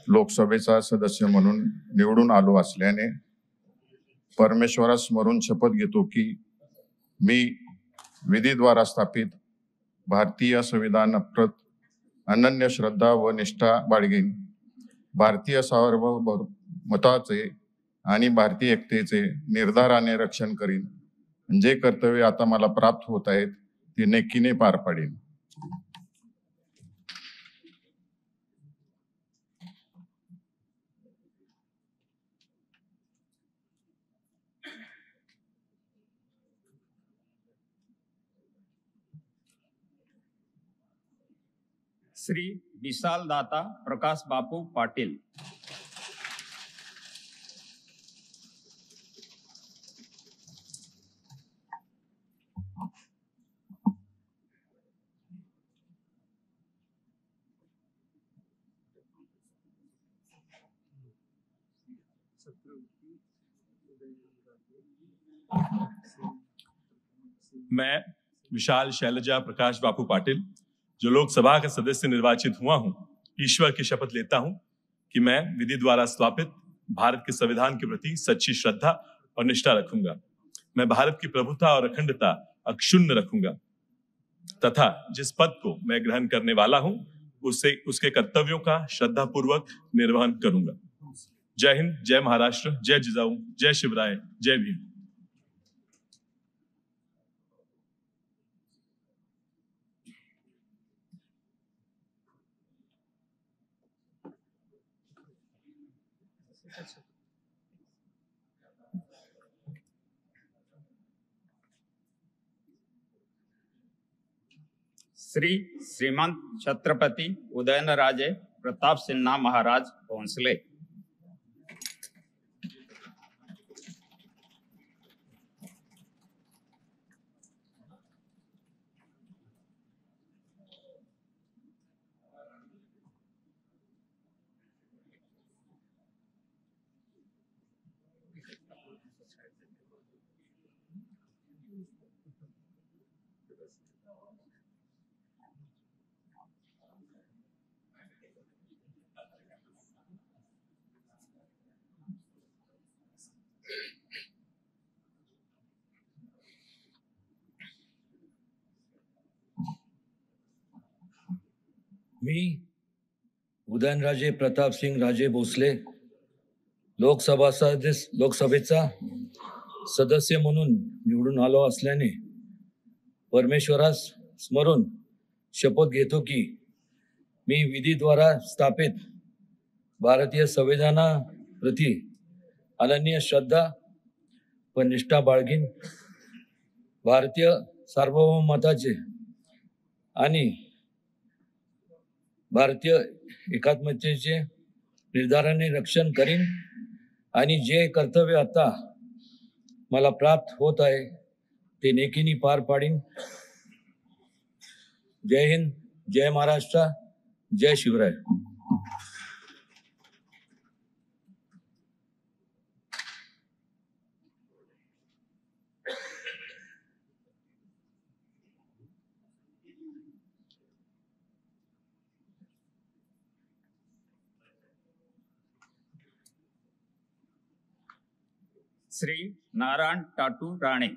लोकसभेचा सदस्य म्हणून निवडून आलो असल्याने परमेश्वरास स्मरून शपथ घेतो की मी विधीद्वारा स्थापित भारतीय संविधानाप्रत अनन्य श्रद्धा व निष्ठा बाळगीन, भारतीय सार्वभौमत्वाचे आणि भारतीय एकतेचे निर्धाराने रक्षण करीन, जे कर्तव्य आता मला प्राप्त होत आहेत ते नेकीने पार पाडीन. श्री विशाल दाता प्रकाश बापू पाटील. मैं विशाल शैलजा प्रकाश बापू पाटिल, जो लोकसभा का सदस्य निर्वाचित हुआ हूं, ईश्वर की शपथ लेता हूं कि मैं विधि द्वारा स्थापित भारत के संविधान के प्रति सच्ची श्रद्धा और निष्ठा रखूंगा. मैं भारत की प्रभुता और अखंडता अक्षुण्ण रखूंगा तथा जिस पद को मैं ग्रहण करने वाला हूं उसके कर्तव्यों का श्रद्धापूर्वक निर्वहन करूंगा. जय हिंद, जय महाराष्ट्र, जय जिजाऊ, जय शिवराय, जय भीम. श्री श्रीमंत छत्रपति उदयनराजे प्रताप सिन्हा महाराज भोंसले. मी उदयनराजे प्रताप सिंग राजे भोसले लोकसभेचा सदस्य म्हणून निवडून आलो असल्याने परमेश्वरास स्मरून शपथ घेतो की मी विधीद्वारा स्थापित भारतीय संविधानाप्रती अनन्य श्रद्धा व निष्ठा बाळगीन, भारतीय सार्वभौमत्वाचे आणि भारतीय एकात्मतेचे निर्धाराने रक्षण करीन आणि जे कर्तव्य आता मला प्राप्त होत आहे ते नेकीने पार पाडीन. जय हिंद, जय महाराष्ट्र, जय शिवराय. श्री नारायण टाटू राणे.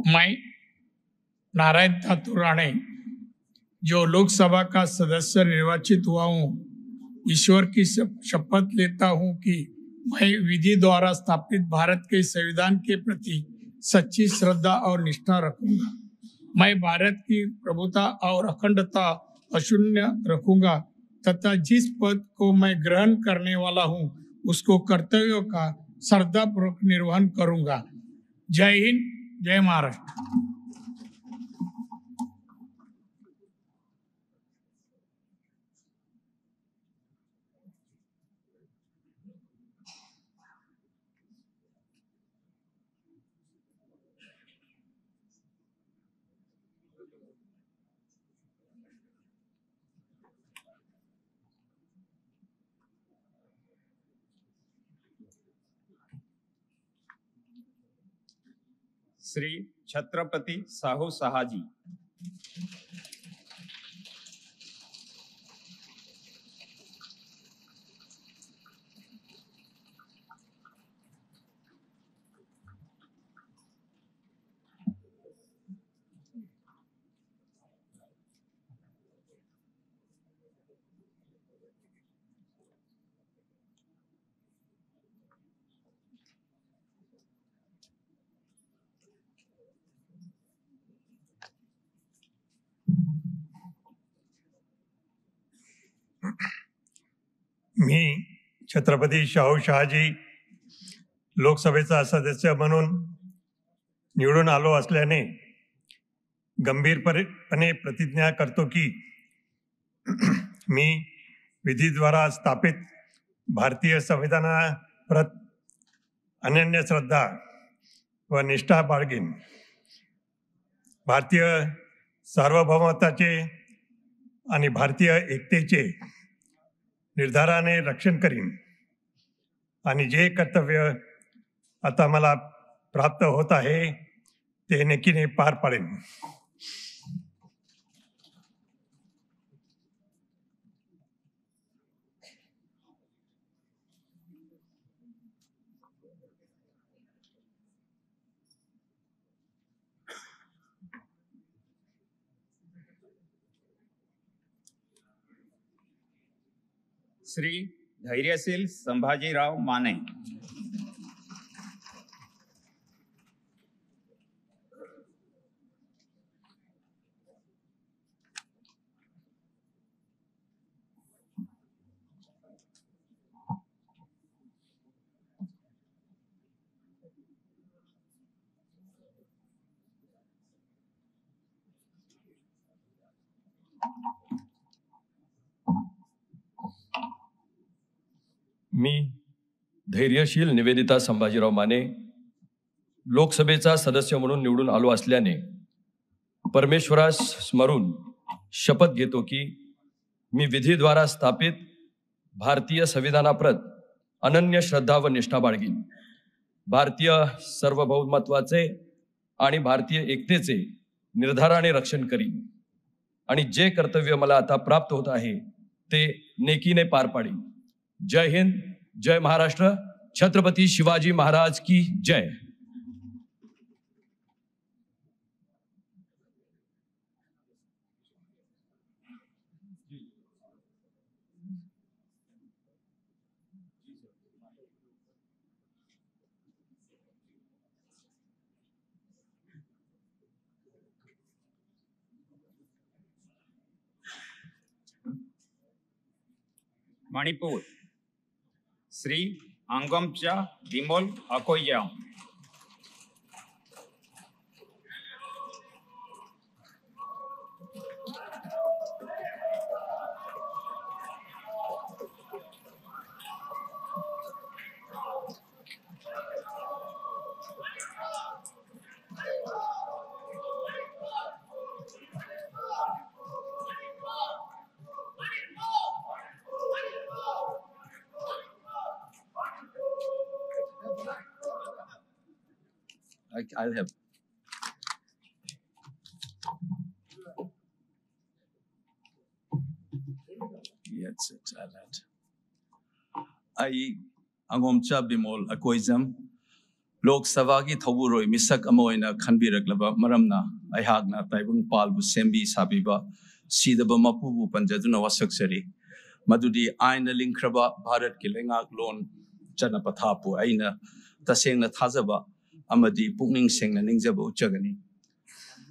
मैं नारायण ठाकुर राणे, जो लोकसभा का सदस्य निर्वाचित हुआ हूँ, ईश्वर की शपथ लेता हूँ कि मैं विधि द्वारा स्थापित भारत के संविधान के प्रति सच्ची श्रद्धा और निष्ठा रखूंगा. मैं भारत की प्रभुता और अखंडता अशून्य रखूंगा तथा जिस पद को मैं ग्रहण करने वाला हूँ उसको कर्तव्यों का श्रद्धापूर्वक निर्वहन करूंगा. जय हिंद, जय महाराष्ट्र. श्री छत्रपती साहू सहाजी. मी छत्रपती शाहू शहाजी लोकसभेचा सदस्य म्हणून निवडून आलो असल्याने गंभीरपणे प्रतिज्ञा करतो की मी विधीद्वारा स्थापित भारतीय संविधानाप्रत अनन्य श्रद्धा व निष्ठा बाळगीन. भारतीय सार्वभौमत्वाचे आणि भारतीय एकतेचे निर्धाराने रक्षण करीन आणि जे कर्तव्य आता मला प्राप्त होत आहे ते नेकीने पार पाडेन. श्री धैर्यशील संभाजीराव माने. मी धैर्यशील निवेदिता संभाजीराव माने लोकसभेचा सदस्य म्हणून निवडून आलो असल्याने परमेश्वरास स्मरून शपथ घेतो की मी विधीद्वारा स्थापित भारतीय संविधानाप्रत अनन्य श्रद्धा व निष्ठा बाळगीन. भारतीय सार्वभौमत्वाचे आणि भारतीय एकतेचे निर्धाराने रक्षण करीन आणि जे कर्तव्य मला आता प्राप्त होत आहे ते नेकीने पार पाडीन. जय हिंद, जय महाराष्ट्र, छत्रपती शिवाजी महाराज की जय. Manipur Shri अंगमचा Bimol अकोयाम. I'll have. Yes, it's that. I angomcha bimol akoizam Lok Sabha thawuroi misak ama oina khanbiraklaba maramna aihagna taibung palbu sembi sabiba sidaba mapubu panjaduna wasaksari madudi aina linkraba Bharat ki lengak lon chana pathapu aina tasengna thajaba amadi pukning sengna ningjaba uchagani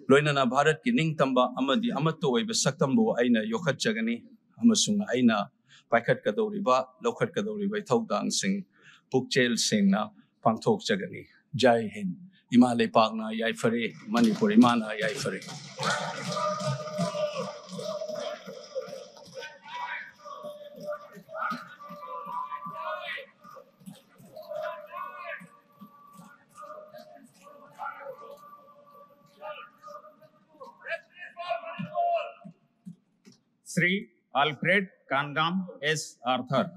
loinana Bharat ki ningtamba amadi amatto oiba saktambu aina yokhatjagani amasung aina paikhat kadoriba lokhat kadoriba thaudang sing pukchel sengna pangthok jagani. Jai Hind. Imale Pagna Yai Fare, Manipur Imana Yai Fare. Sri Alfred Kangam S. Arthur.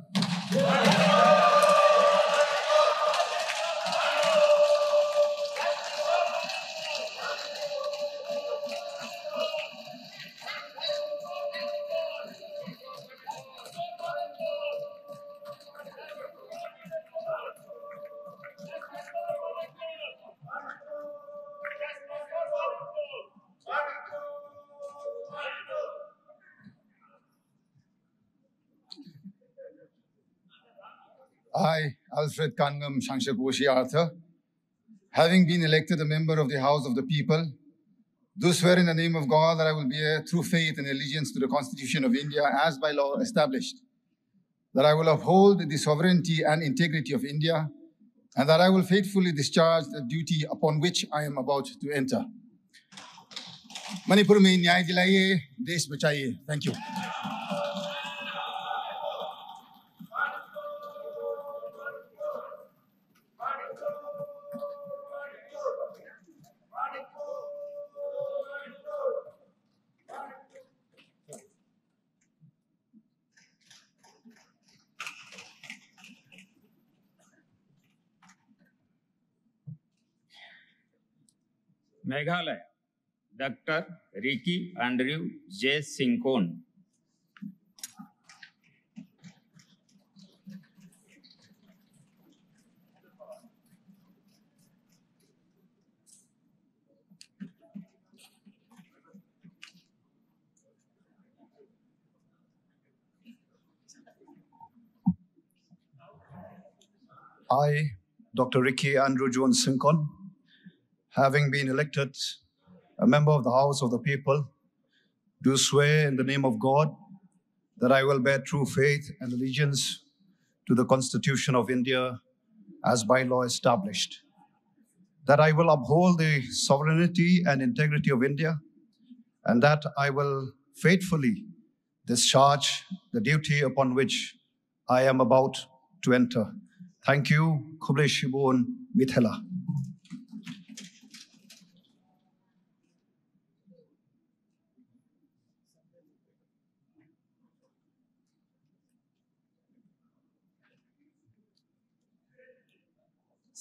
I, Alfred Kangam Shangshakoshi Arthur, having been elected a member of the House of the People, do swear in the name of God that I will bear true faith and allegiance to the Constitution of India as by law established, that I will uphold the sovereignty and integrity of India, and that I will faithfully discharge the duty upon which I am about to enter. Manipur में न्याय दिलाइए, देश बचाइए. Thank you. Meghalaya doctor Ricky Andrew J Syngkon. I, Dr. Ricky Andrew Jones Sincon, having been elected a member of the House of the People, do swear in the name of God that I will bear true faith and allegiance to the Constitution of India as by law established, that I will uphold the sovereignty and integrity of India, and that I will faithfully discharge the duty upon which I am about to enter. Thank you, Kuble Shibon Mithela.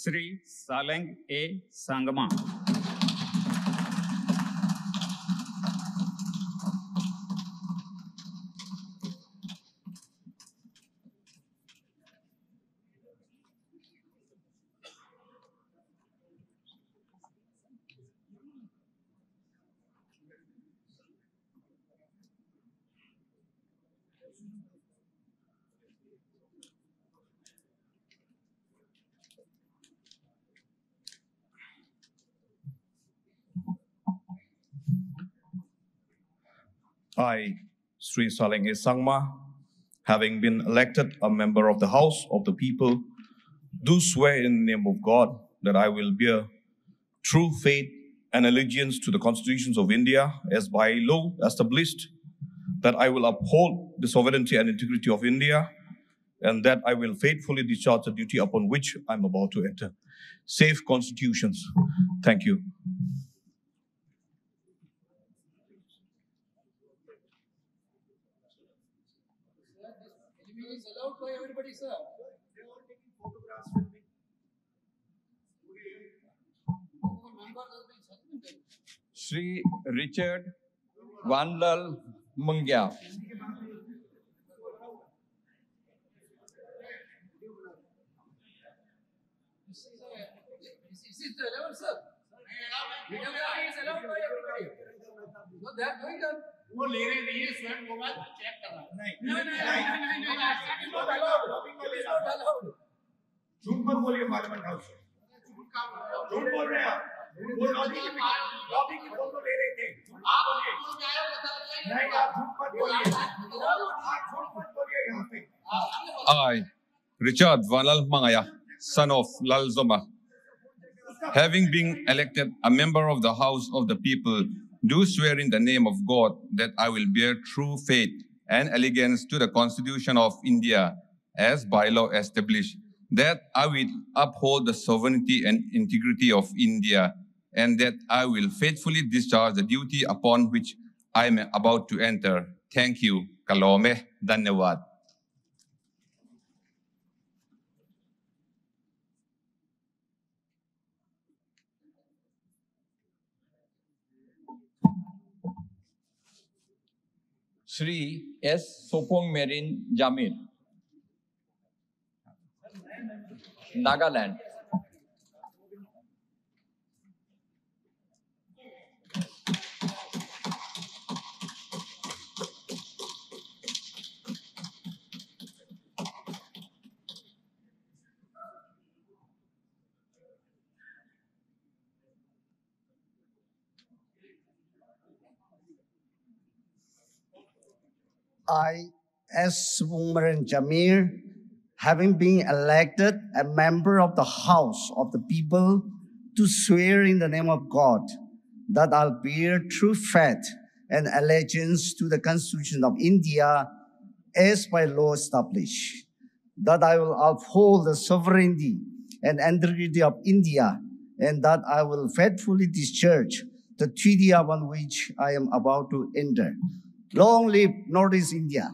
Shri Saleng A Sangma. I, Sri Saleng Sangma, having been elected a member of the House of the People, do swear in the name of God that I will bear true faith and allegiance to the constitutions of India as by law established, that I will uphold the sovereignty and integrity of India, and that I will faithfully discharge the duty upon which I am about to enter. Safe constitutions. Thank you. Is allowed by everybody, sir. They were taking photographs with me. Shri Richard Vanlal Mungia. This is the level, sir. Videography is allowed by everybody. So they are doing that. वो ले रहे नहीं है स्वयं mobile check कर रहा है नहीं not allowed. It is not allowed. झूठ मत बोलिए पार्लियामेंट हाउस से. झूठ बोल रहे हैं आप. वो लॉबी की फोटो ले रहे थे. आप बोलिए नहीं आप झूठ मत बोलिए. आप झूठ मत बोलिए यहाँ पे. I, Richard Vanlal Mangaya, son of Lal Zoma, having been elected a member of the House of the People, do swear in the name of God that I will bear true faith and allegiance to the Constitution of India as by law established, that I will uphold the sovereignty and integrity of India, and that I will faithfully discharge the duty upon which I am about to enter. Thank you. Kalome. Dhanyawad. Shri S. Sopong Merin Jamil, Nagaland. I, S. Umran Jamir, having been elected a member of the House of the People, do swear in the name of God that I'll bear true faith and allegiance to the Constitution of India as by law established, that I will uphold the sovereignty and integrity of India, and that I will faithfully discharge the treaty upon which I am about to enter. Long live Northeast India.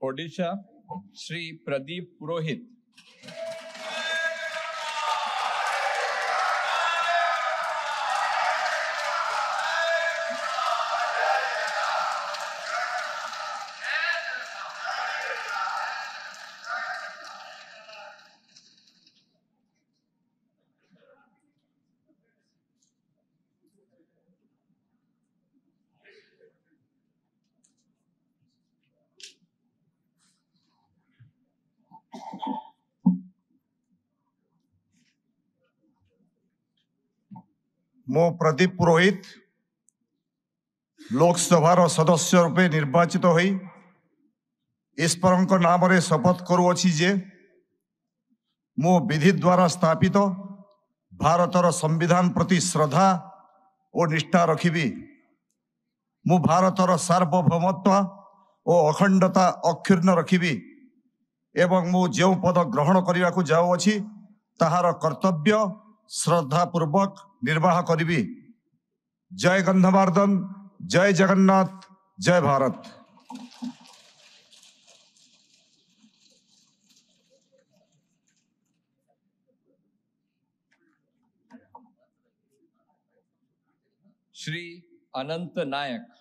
Odisha Shri Pradeep पुरोहित। मो प्रदीप पुरोहित लोकसभार सदस्य रूपे निर्वाचित होई ईश्वर नाम रे शपथ करुअछि जे मो विधि द्वारा स्थापित भारतर संविधान प्रति श्रद्धा और निष्ठा रखिबी। मु भारतर सार्वभौमत्व और अखंडता अक्षुण्ण रखिबी एवं मु जो पद ग्रहण करने को जाऊँगी ताहार कर्तव्य श्रद्धापूर्वक निर्वाह करिबी। जय गंधमार्दन, जय जगन्नाथ, जय भारत। श्री अनंत नायक।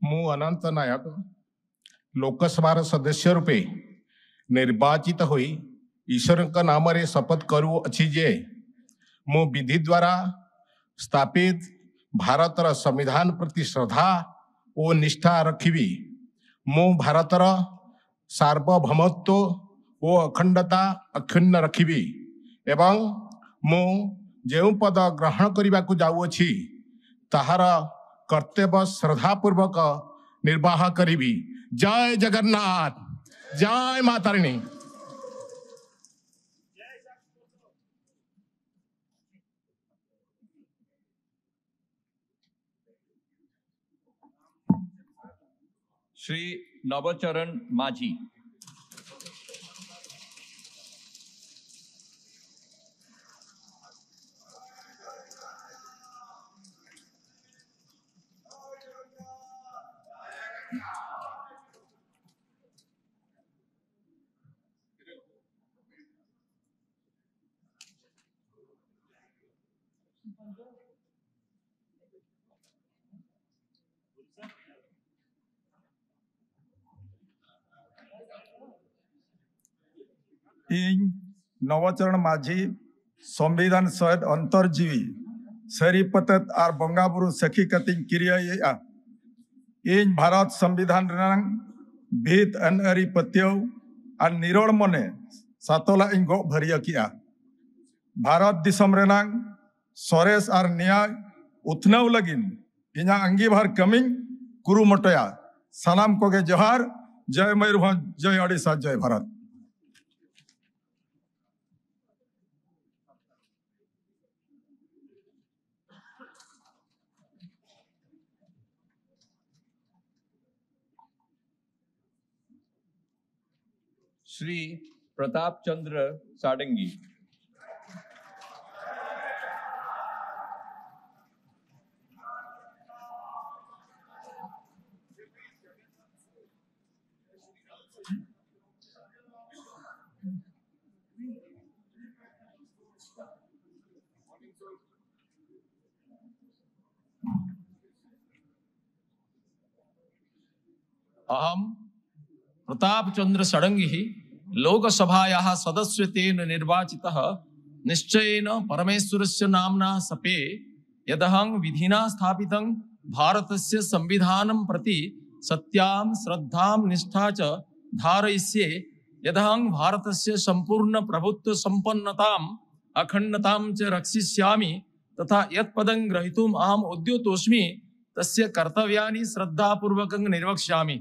मु अनंत नायक लोकसभार सदस्य रूपे निर्वाचित होई ईश्वर नाम रे शपथ करुअछि जे मु विधि द्वारा स्थापित भारतर संविधान प्रति श्रद्धा और निष्ठा रखिबी। मु भारतर सार्वभौमत्व और अखंडता अक्षुण्ण रखिबी एवं मु जो पद ग्रहण करने को जाऊँगी ताहार कर्तव्य श्रद्धापूर्वक निर्वाह करिबी। जय जगन्नाथ, जय माता तारिणी। श्री नवचरण माझी। ᱤᱧ नवचरण माझी संविधान सहित अंतरजीवी सरी पतत आर बंगाबुरु सखी कतिन किरिया इन भारत संविधान रंग भीत अनअरी पत्यौ आर निरोड़ मने सातोला इन गो भरिया किया। भारत दिसम रंग सरेस आर न्याय उथनाव लगिन इना अंगीभार कमिंग कुरुमटया सलाम कोगे जोहार। जय मयूरभंज, जय ओडिशा, जय भारत। श्री प्रताप चंद्र साडंगी। अहम प्रताप चंद्र षडंगी लोकसभायाः सदस्यत्वेन निर्वाचितः निश्चयेन परमेश्वरस्य नाम्ना सपे यदहं विधिना स्थापितं भारतस्य संविधानं प्रति सत्यां श्रद्धां निष्ठा च धारयिष्ये यदहं भारतस्य संपूर्ण प्रभुत्व संपन्नताम् अखंडतां च रक्षिष्यामि तथा यत्पदं ग्रहीतुम् अहम् उद्युतोऽस्मि तस्य कर्तव्यानि श्रद्धापूर्वकं निर्वक्ष्यामि।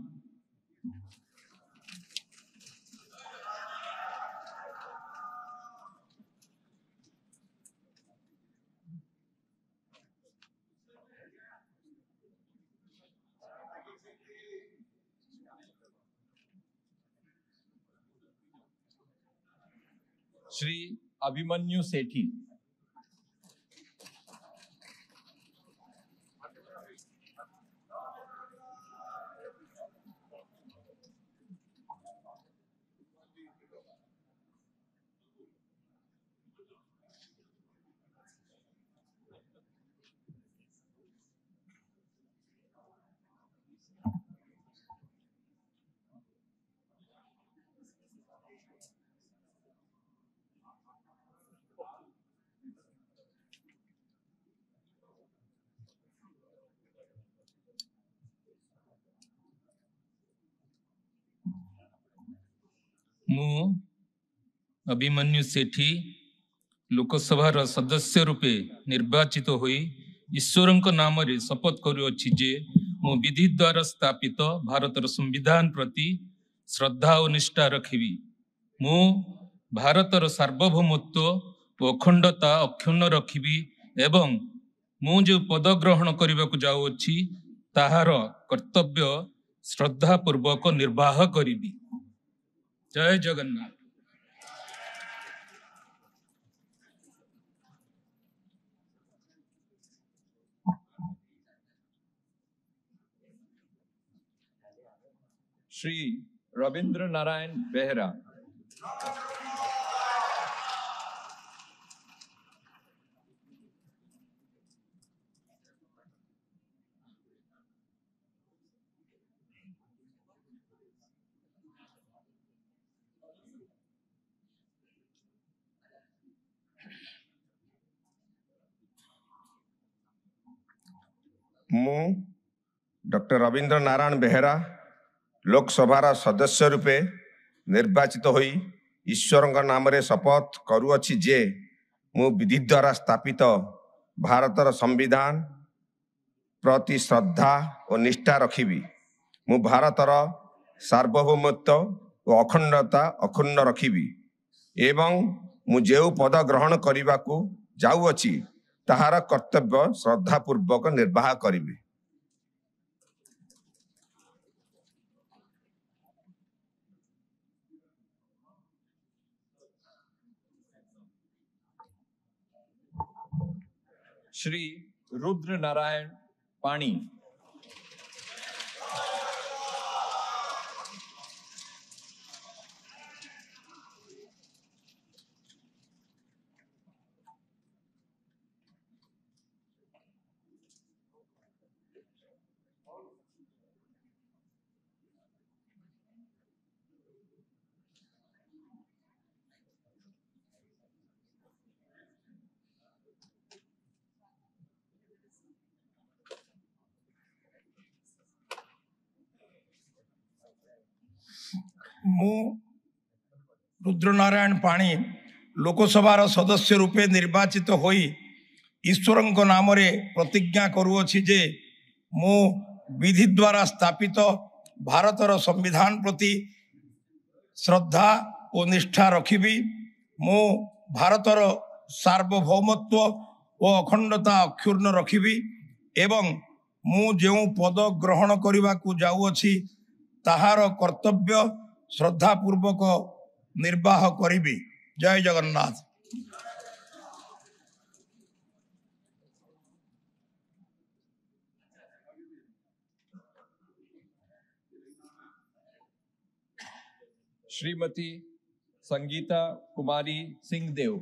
श्री अभिमन्यु सेठी। मु अभिमन्यु सेठी लोकसभार सदस्य रूपे निर्वाचित होई ईश्वरଙ୍କ नामरे शपथ करुअछि जे मु विधि द्वारा स्थापित भारतर संविधान प्रति श्रद्धा और निष्ठा रखिबी। मु भारतर सार्वभौमत्व और अखंडता अक्षुण्ण रखिबी एवं मु जो पद ग्रहण करबाकू जाउछि ताहार कर्तव्य श्रद्धा पूर्वक निर्वाह करिबी। जय जगन्नाथ। श्री रविंद्र नारायण बेहरा। मु डॉक्टर रविंद्र नारायण बेहरा लोकसभार सदस्य रूपे निर्वाचित होई ईश्वर नाम रे शपथ करुअछि जे मु विधि द्वारा स्थापित भारतर संविधान प्रति श्रद्धा और निष्ठा रखिबी। मु भारतर सार्वभौमत्व और अखंडता अक्षुण्ण रखिबी एवं मु जेउ पद ग्रहण करबाकू जाउअछि ताहार कर्तव्य श्रद्धा पूर्वक निर्वाह करिबी। श्री रुद्र नारायण पाणी। मु रुद्रनारायण पाणी लोकसभार सदस्य रूपे निर्वाचित होई ईश्वरଙ୍କ नामरे प्रतिज्ञा करुअछि जे मु विधि द्वारा स्थापित भारतर संविधान प्रति श्रद्धा और निष्ठा रखिबी। मु भारतर सार्वभौमत्व और अखंडता अक्षुण्ण रखिबी एवं मु जो पद ग्रहण करबाकू जाउअछि ताहार कर्तव्य श्रद्धा पूर्वक निर्वाह करिबी। जय जगन्नाथ। श्रीमती संगीता कुमारी सिंहदेव।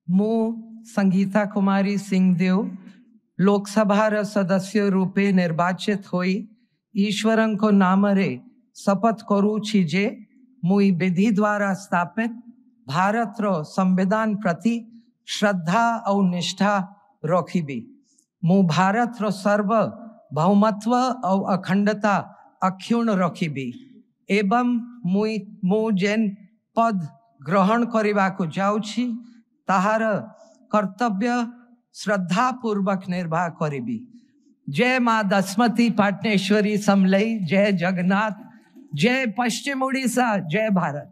ମୁଁ संगीता कुमारी सिंहदेव लोकसभार सदस्य रूपे निर्वाचित होई ईश्वरଙ୍କ नामरे शपथ करूछि जे मुई विधि द्वारा स्थापित भारतर संविधान प्रति श्रद्धा और निष्ठा रखिबी। मु भारतर सार्वभौमत्व और अखंडता अक्षुण्ण रखिबी एवं मु जेन पद ग्रहण करने को जाऊछि ताहार कर्तव्य श्रद्धा पूर्वक निर्वाह करिबी। जय माँ दशमती पाटनेश्वरी समलई, जय जगन्नाथ, जय पश्चिम उड़ीसा, जय भारत।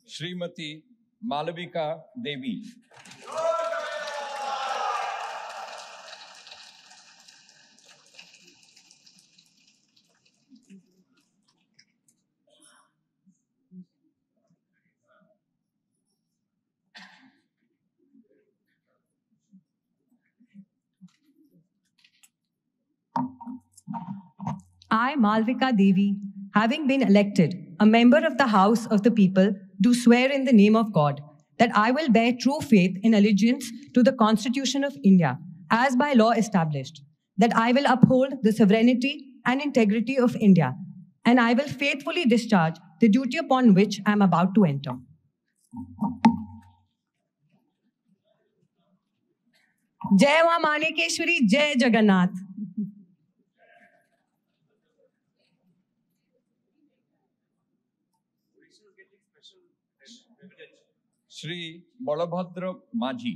श्रीमती मालविका देवी। I, Malvika Devi, having been elected a member of the House of the People, do swear in the name of God that I will bear true faith and allegiance to the Constitution of India as by law established, that I will uphold the sovereignty and integrity of India, and I will faithfully discharge the duty upon which I am about to enter. Jai Maa Manikeshwari, Jai Jagannath. Shri Balabhadra माझी।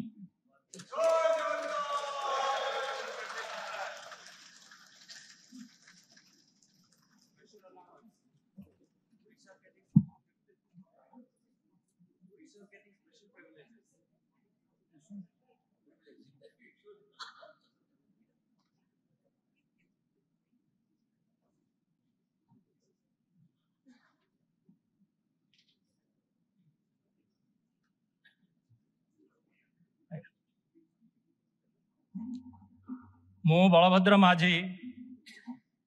मु बलभद्र माझी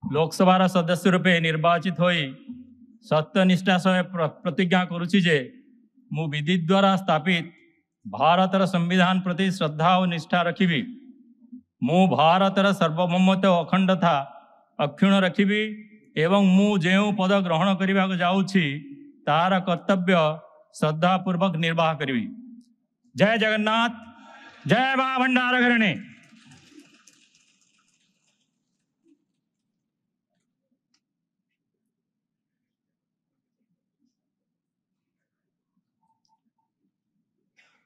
लोकसभार सदस्य रूपे निर्वाचित होई सत्यनिष्ठा सहित प्रतिज्ञा करुछि जे मु विधि द्वारा स्थापित भारतर संविधान प्रति श्रद्धा और निष्ठा रखिबी। मु भारतर सार्वभौमत्व अखंडता अक्षुण्ण रखिबी एवं मु जेउ पद ग्रहण करने को जाऊछि तार कर्तव्य श्रद्धा पूर्वक निर्वाह करिबी। जय जगन्नाथ, जय मां भंडारघरणी।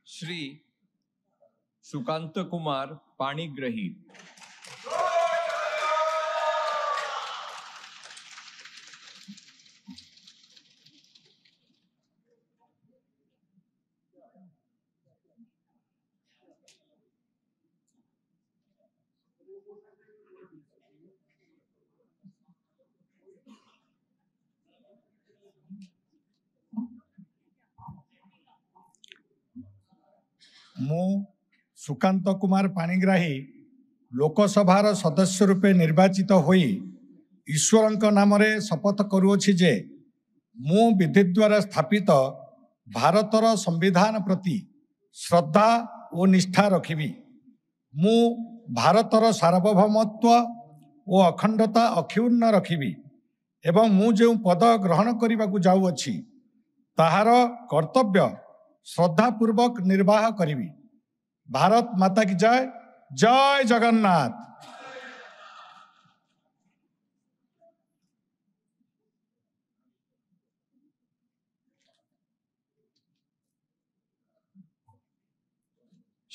श्री सुकांत कुमार पाणिग्रही। मु सुकांत कुमार पाणिग्राही लोकसभार सदस्य रूपे निर्वाचित होई ईश्वरଙ୍କ नामरे शपथ करुअछि जे मु विधि द्वारा स्थापित भारतर संविधान प्रति श्रद्धा और निष्ठा रखिबी। मु भारतर सार्वभौमत्व और अखंडता अक्षुण्ण रखिबी एवं मु जो पद ग्रहण करने को जाऊँगी ताहार कर्तव्य श्रद्धा पूर्वक निर्वाह करिबी। भारत माता की जय। जय जगन्नाथ।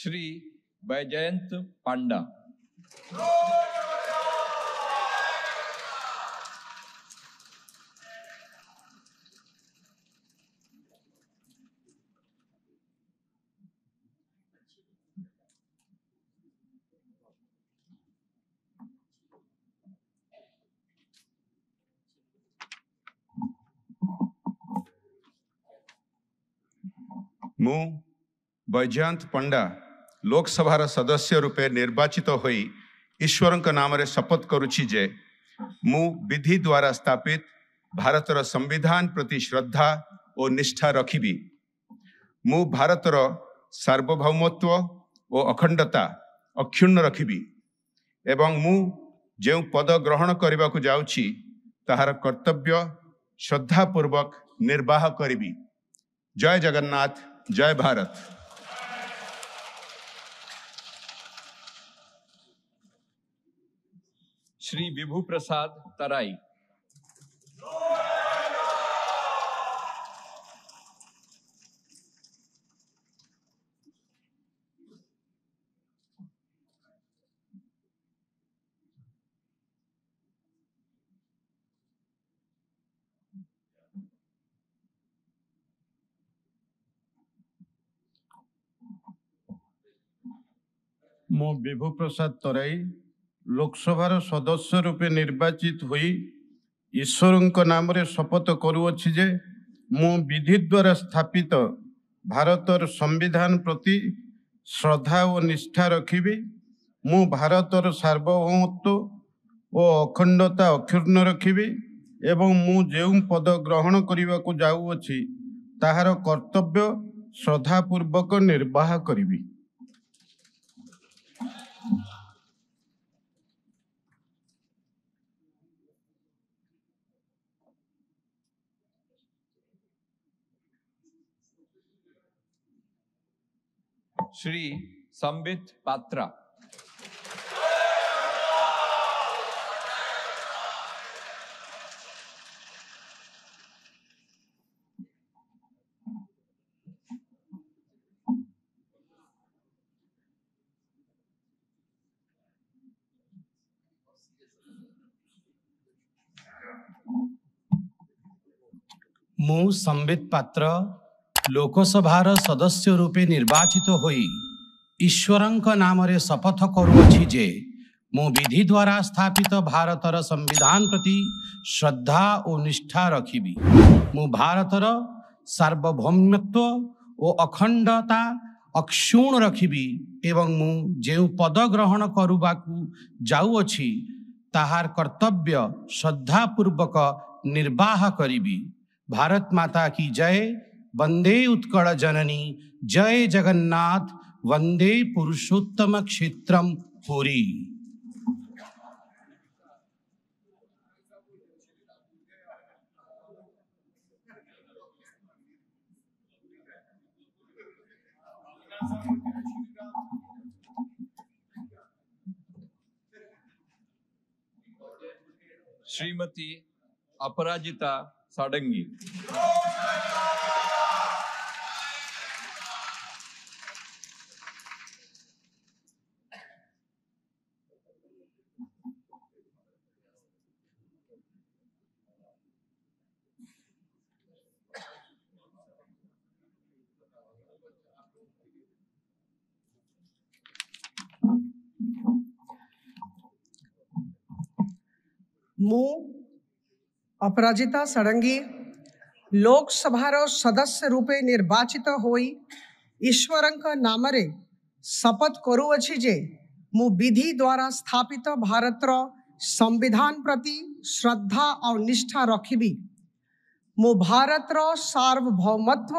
Shri Baijayant Panda. ମୁଁ ବୈଜୟନ୍ତ ପଣ୍ଡା ଲୋକସଭାର ସଦସ୍ୟ ରୂପେ ନିର୍ବାଚିତ ହୋଇ ଈଶ୍ୱରଙ୍କ ନାମରେ ଶପଥ କରୁଛି ଯେ ମୁଁ ବିଧି ଦ୍ୱାରା ସ୍ଥାପିତ ଭାରତର ସମ୍ବିଧାନ ପ୍ରତି ଶ୍ରଦ୍ଧା ଓ ନିଷ୍ଠା ରଖିବି। ମୁଁ ଭାରତର ସାର୍ବଭୌମତ୍ୱ ଓ ଅଖଣ୍ଡତା ଅକ୍ଷୁଣ୍ଣ ରଖିବି ଏବଂ ମୁଁ ଯେଉଁ ପଦ ଗ୍ରହଣ କରିବାକୁ ଯାଉଛି ତାହାର କର୍ତ୍ତବ୍ୟ ଶ୍ରଦ୍ଧାପୂର୍ବକ ନିର୍ବାହ କରିବି। ଜୟ ଜଗନ୍ନାଥ, जय Bharat. Shri Vibhu Prasad Tarai. ମୁଁ ବିଭୁ ପ୍ରସାଦ ତରାଇ ଲୋକସଭାର ସଦସ୍ୟ ରୂପେ ନିର୍ବାଚିତ ହୋଇ ଈଶ୍ୱରଙ୍କ ନାମରେ ଶପଥ କରୁଅଛି ଯେ ମୁଁ ବିଧି ଦ୍ୱାରା ସ୍ଥାପିତ ଭାରତର ସମ୍ବିଧାନ ପ୍ରତି ଶ୍ରଦ୍ଧା ଓ ନିଷ୍ଠା ରଖିବି। ମୁଁ ଭାରତର ସାର୍ବଭୌମତ୍ୱ ଓ ଅଖଣ୍ଡତା ଅକ୍ଷୁଣ୍ଣ ରଖିବି ଏବଂ ମୁଁ ଯେଉଁ ପଦ ଗ୍ରହଣ କରିବାକୁ ଯାଉଅଛି ତାହାର କର୍ତ୍ତବ୍ୟ ଶ୍ରଦ୍ଧାପୂର୍ବକ ନିର୍ବାହ କରିବି। Shri Sambit Patra. ମୁଁ ସମ୍ବିତ ପାତ୍ର ଲୋକସଭାର ସଦସ୍ୟ ରୂପେ ନିର୍ବାଚିତ ହୋଇ ଈଶ୍ୱରଙ୍କ ନାମରେ ଶପଥ କରୁଅଛି ଯେ ମୁଁ ବିଧି ଦ୍ୱାରା ସ୍ଥାପିତ ଭାରତର ସମ୍ବିଧାନ ପ୍ରତି ଶ୍ରଦ୍ଧା ଓ ନିଷ୍ଠା ରଖିବି। ମୁଁ ଭାରତର ସାର୍ବଭୌମତ୍ୱ ଓ ଅଖଣ୍ଡତା ଅକ୍ଷୁଣ୍ଣ ରଖିବି ଏବଂ ମୁଁ ଯେଉଁ ପଦ ଗ୍ରହଣ କରିବାକୁ ଯାଉଅଛି ତାହାର କର୍ତ୍ତବ୍ୟ ଶ୍ରଦ୍ଧାପୂର୍ବକ ନିର୍ବାହ କରିବି। भारत माता की जय। वंदे उत्कल जननी। जय जगन्नाथ। वंदे पुरुषोत्तम क्षेत्रम पुरी। Srimati Aparajita Sadangi. ମୁଁ ଅପରାଜିତା ଷଡ଼ଙ୍ଗୀ ଲୋକସଭାର ସଦସ୍ୟ ରୂପେ ନିର୍ବାଚିତ ହୋଇ ଈଶ୍ୱରଙ୍କ ନାମରେ ଶପଥ କରୁଅଛି ଯେ ମୁଁ ବିଧି ଦ୍ୱାରା ସ୍ଥାପିତ ଭାରତର ସମ୍ବିଧାନ ପ୍ରତି ଶ୍ରଦ୍ଧା ଆଉ ନିଷ୍ଠା ରଖିବି। ମୁଁ ଭାରତର ସାର୍ବଭୌମତ୍ୱ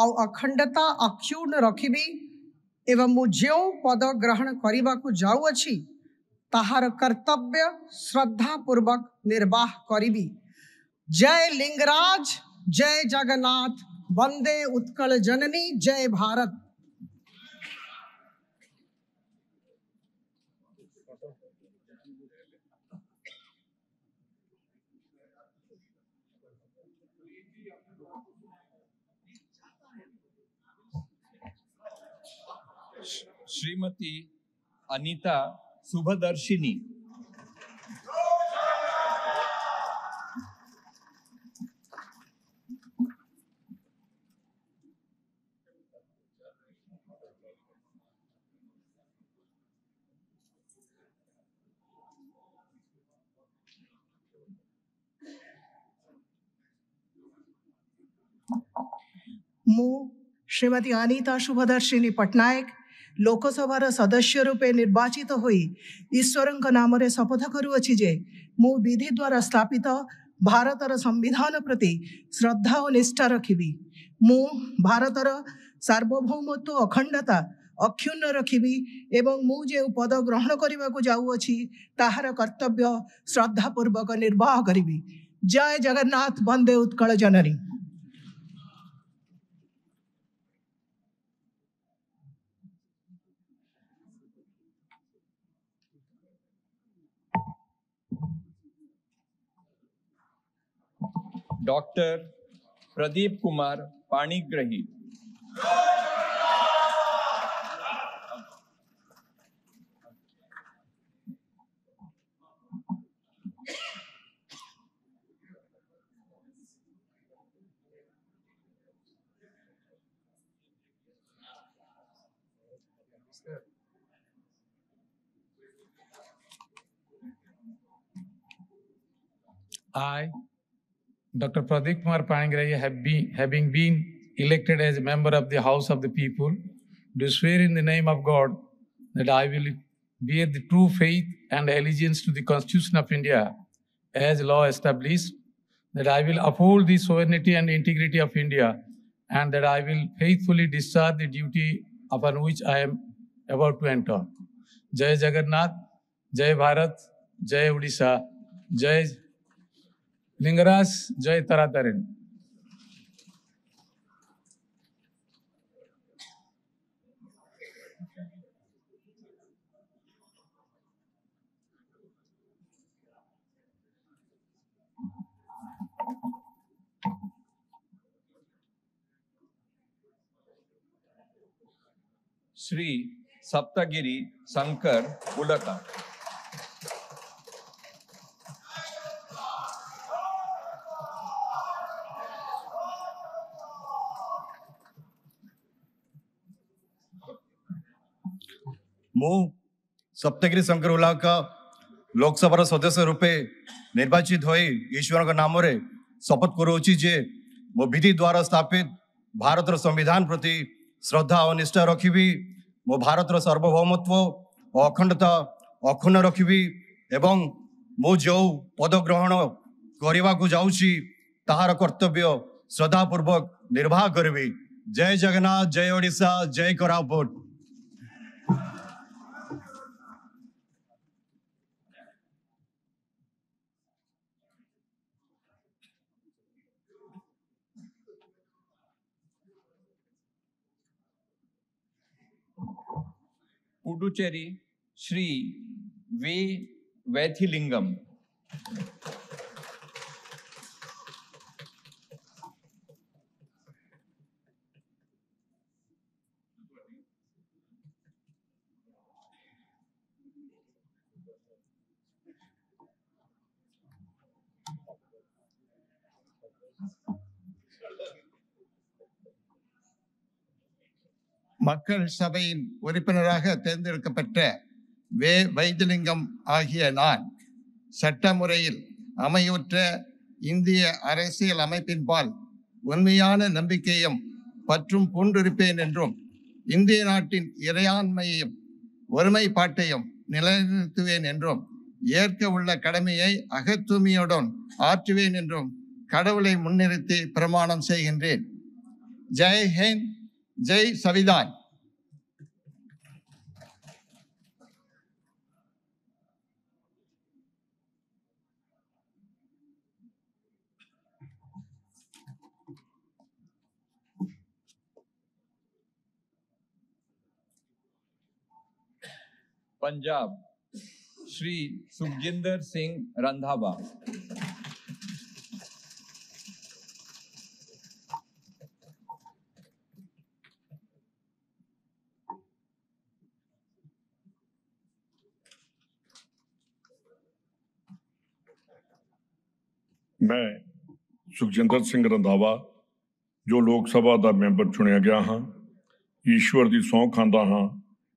ଆଉ ଅଖଣ୍ଡତା ଅକ୍ଷୁଣ୍ଣ ରଖିବି ଏବଂ ମୁଁ ଯେଉଁ ପଦ ଗ୍ରହଣ କରିବାକୁ ଯାଉଅଛି ताहार कर्तव्य श्रद्धा पूर्वक निर्वाह करिबी। जय लिंगराज। जय जगन्नाथ। वंदे उत्कल जननी। जय भारत। श्रीमती अनीता शुभदर्शिनी, ମୁଁ ଶ୍ରୀମତୀ ଅନିତା ଶୁଭଦର୍ଶିନୀ ପଟ୍ଟନାୟକ ଲୋକସଭାର ସଦସ୍ୟ ରୂପେ ନିର୍ବାଚିତ ହୋଇ ଈଶ୍ୱରଙ୍କ ନାମରେ ଶପଥ କରୁଅଛି ଯେ ମୁଁ ବିଧି ଦ୍ୱାରା ସ୍ଥାପିତ ଭାରତର ସମ୍ବିଧାନ ପ୍ରତି ଶ୍ରଦ୍ଧା ଓ ନିଷ୍ଠା ରଖିବି। ମୁଁ ଭାରତର ସାର୍ବଭୌମତ୍ୱ ଅଖଣ୍ଡତା ଅକ୍ଷୁଣ୍ଣ ରଖିବି ଏବଂ ମୁଁ ଯେଉଁ ପଦ ଗ୍ରହଣ କରିବାକୁ ଯାଉଅଛି ତାହାର କର୍ତ୍ତବ୍ୟ ଶ୍ରଦ୍ଧାପୂର୍ବକ ନିର୍ବାହ କରିବି। ଜୟ ଜଗନ୍ନାଥ, ବନ୍ଦେ ଉତ୍କଳ ଜନନୀ। Doctor Pradeep Kumar Panigrahi, I, Dr. Pradeep Kumar Panigrahi, having been elected as a member of the House of the People, do swear in the name of God that I will bear the true faith and allegiance to the Constitution of India as law established, that I will uphold the sovereignty and integrity of India, and that I will faithfully discharge the duty upon which I am about to enter. Jai Jagannath, Jai Bharat, Jai Odisha, Jai Lingaraj, जय तारातारिणी। श्री सप्तगिरी शंकर उलका, ମୁଁ ସପ୍ତଗିରି ଶଙ୍କର ଉଲ୍ଲାକା ଲୋକସଭାର ସଦସ୍ୟ ରୂପେ ନିର୍ବାଚିତ ହୋଇ ଈଶ୍ୱରଙ୍କ ନାମରେ ଶପଥ କରୁଅଛି ଯେ ମୁଁ ବିଧି ଦ୍ୱାରା ସ୍ଥାପିତ ଭାରତର ସମ୍ବିଧାନ ପ୍ରତି ଶ୍ରଦ୍ଧା ଓ ନିଷ୍ଠା ରଖିବି। ମୁଁ ଭାରତର ସାର୍ବଭୌମତ୍ୱ ଓ ଅଖଣ୍ଡତା ଅକ୍ଷୁଣ୍ଣ ରଖିବି ଏବଂ ମୁଁ ଯେଉଁ ପଦ ଗ୍ରହଣ କରିବାକୁ ଯାଉଛି ତାହାର କର୍ତ୍ତବ୍ୟ ଶ୍ରଦ୍ଧାପୂର୍ବକ ନିର୍ବାହ କରିବି। ଜୟ ଜଗନ୍ନାଥ, ଜୟ ଓଡ଼ିଶା, ଜୟ କୋରାପୁଟ। पुडुचेरी श्री वे वैथिलिंगम, மக்கள் சபையின் உறுப்பினராக தேர்ந்தெடுக்கப்பட்ட வே வைத்திலிங்கம் ஆகிய நான் சட்ட முறையில் அமையுற்ற இந்திய அரசியல் அமைப்பின்பால் உண்மையான நம்பிக்கையும் பற்றும் பூண்டிருப்பேன் என்றும் இந்திய நாட்டின் இறையாண்மையையும் ஒருமைப்பாட்டையும் நிலைநிறுத்துவேன் என்றும் ஏற்க உள்ள கடமையை அகத்தூய்மையுடன் ஆற்றுவேன் என்றும் கடவுளை முன்னிறுத்தி பிரமாணம் செய்கின்றேன். ஜெய் ஹிந்த், ஜெய் சவிதான். पंजाब श्री सुखजिंदर सिंह रंधावा, मैं ਸੁਖਜਿੰਦਰ ਸਿੰਘ ਰੰਧਾਵਾ ਜੋ ਲੋਕ ਸਭਾ ਦਾ ਮੈਂਬਰ ਚੁਣਿਆ ਗਿਆ ਹਾਂ ਈਸ਼ਵਰ ਦੀ ਸਹੁੰ ਖਾਂਦਾ ਹਾਂ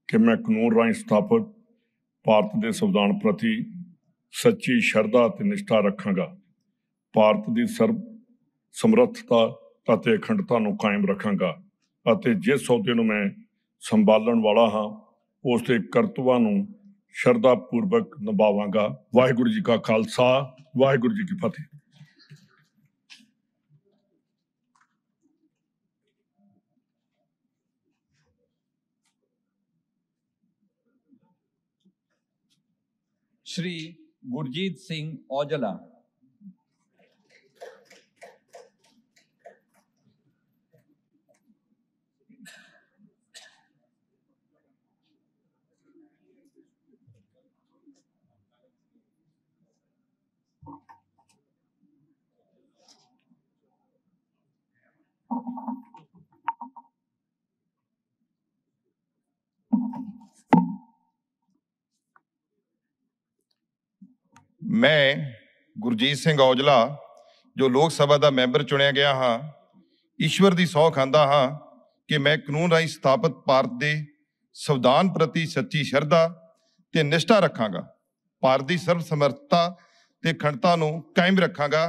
ਕਿ ਮੈਂ ਕਾਨੂੰਨ ਰਾਹੀਂ ਸਥਾਪਿਤ ਭਾਰਤ ਦੇ ਸੰਵਿਧਾਨ ਪ੍ਰਤੀ ਸੱਚੀ ਸ਼ਰਧਾ ਅਤੇ ਨਿਸ਼ਠਾ ਰੱਖਾਂਗਾ ਭਾਰਤ ਦੀ ਸਰਬ ਸਮਰੱਥਤਾ ਅਤੇ ਅਖੰਡਤਾ ਨੂੰ ਕਾਇਮ ਰੱਖਾਂਗਾ ਅਤੇ ਜਿਸ ਅਹੁਦੇ ਨੂੰ ਮੈਂ ਸੰਭਾਲਣ ਵਾਲਾ ਹਾਂ ਉਸ ਦੇ ਕਰਤੱਵਾਂ ਨੂੰ ਸ਼ਰਧਾ ਪੂਰਵਕ ਨਿਭਾਵਾਂਗਾ। ਵਾਹਿਗੁਰੂ ਜੀ ਕਾ ਖਾਲਸਾ ਵਾਹਿਗੁਰੂ ਜੀ ਕੀ ਫਤਿਹ। श्री गुरजीत सिंह औजला। ਮੈਂ ਗੁਰਜੀਤ ਸਿੰਘ ਔਜਲਾ ਜੋ ਲੋਕ ਸਭਾ ਦਾ ਮੈਂਬਰ ਚੁਣਿਆ ਗਿਆ ਹਾਂ ਈਸ਼ਵਰ ਦੀ ਸਹੁੰ ਖਾਂਦਾ ਹਾਂ ਕਿ ਮੈਂ ਕਾਨੂੰਨ ਰਾਹੀਂ ਸਥਾਪਿਤ ਭਾਰਤ ਦੇ ਸੰਵਿਧਾਨ ਪ੍ਰਤੀ ਸੱਚੀ ਸ਼ਰਧਾ ਤੇ ਨਿਸ਼ਠਾ ਰੱਖਾਂਗਾ ਭਾਰਤ ਦੀ ਸਰਬ ਸਮਰੱਥਾ ਤੇ ਅਖੰਡਤਾ ਨੂੰ ਕਾਇਮ ਰੱਖਾਂਗਾ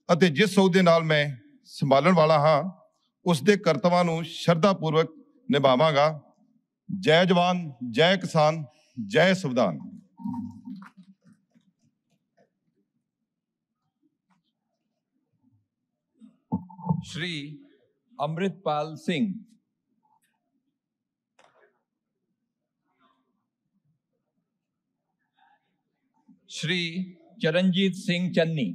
ਅਤੇ ਜਿਸ ਅਹੁਦੇ ਨਾਲ ਮੈਂ ਸੰਭਾਲਣ ਵਾਲਾ ਹਾਂ ਉਸ ਦੇ ਕਰਤੱਵਾਂ ਨੂੰ ਸ਼ਰਧਾ ਪੂਰਵਕ ਨਿਭਾਵਾਂਗਾ। ਜੈ ਜਵਾਨ ਜੈ ਕਿਸਾਨ ਜੈ ਸੰਵਿਧਾਨ। श्री अमृतपाल सिंह। श्री चरणजीत सिंह चन्नी।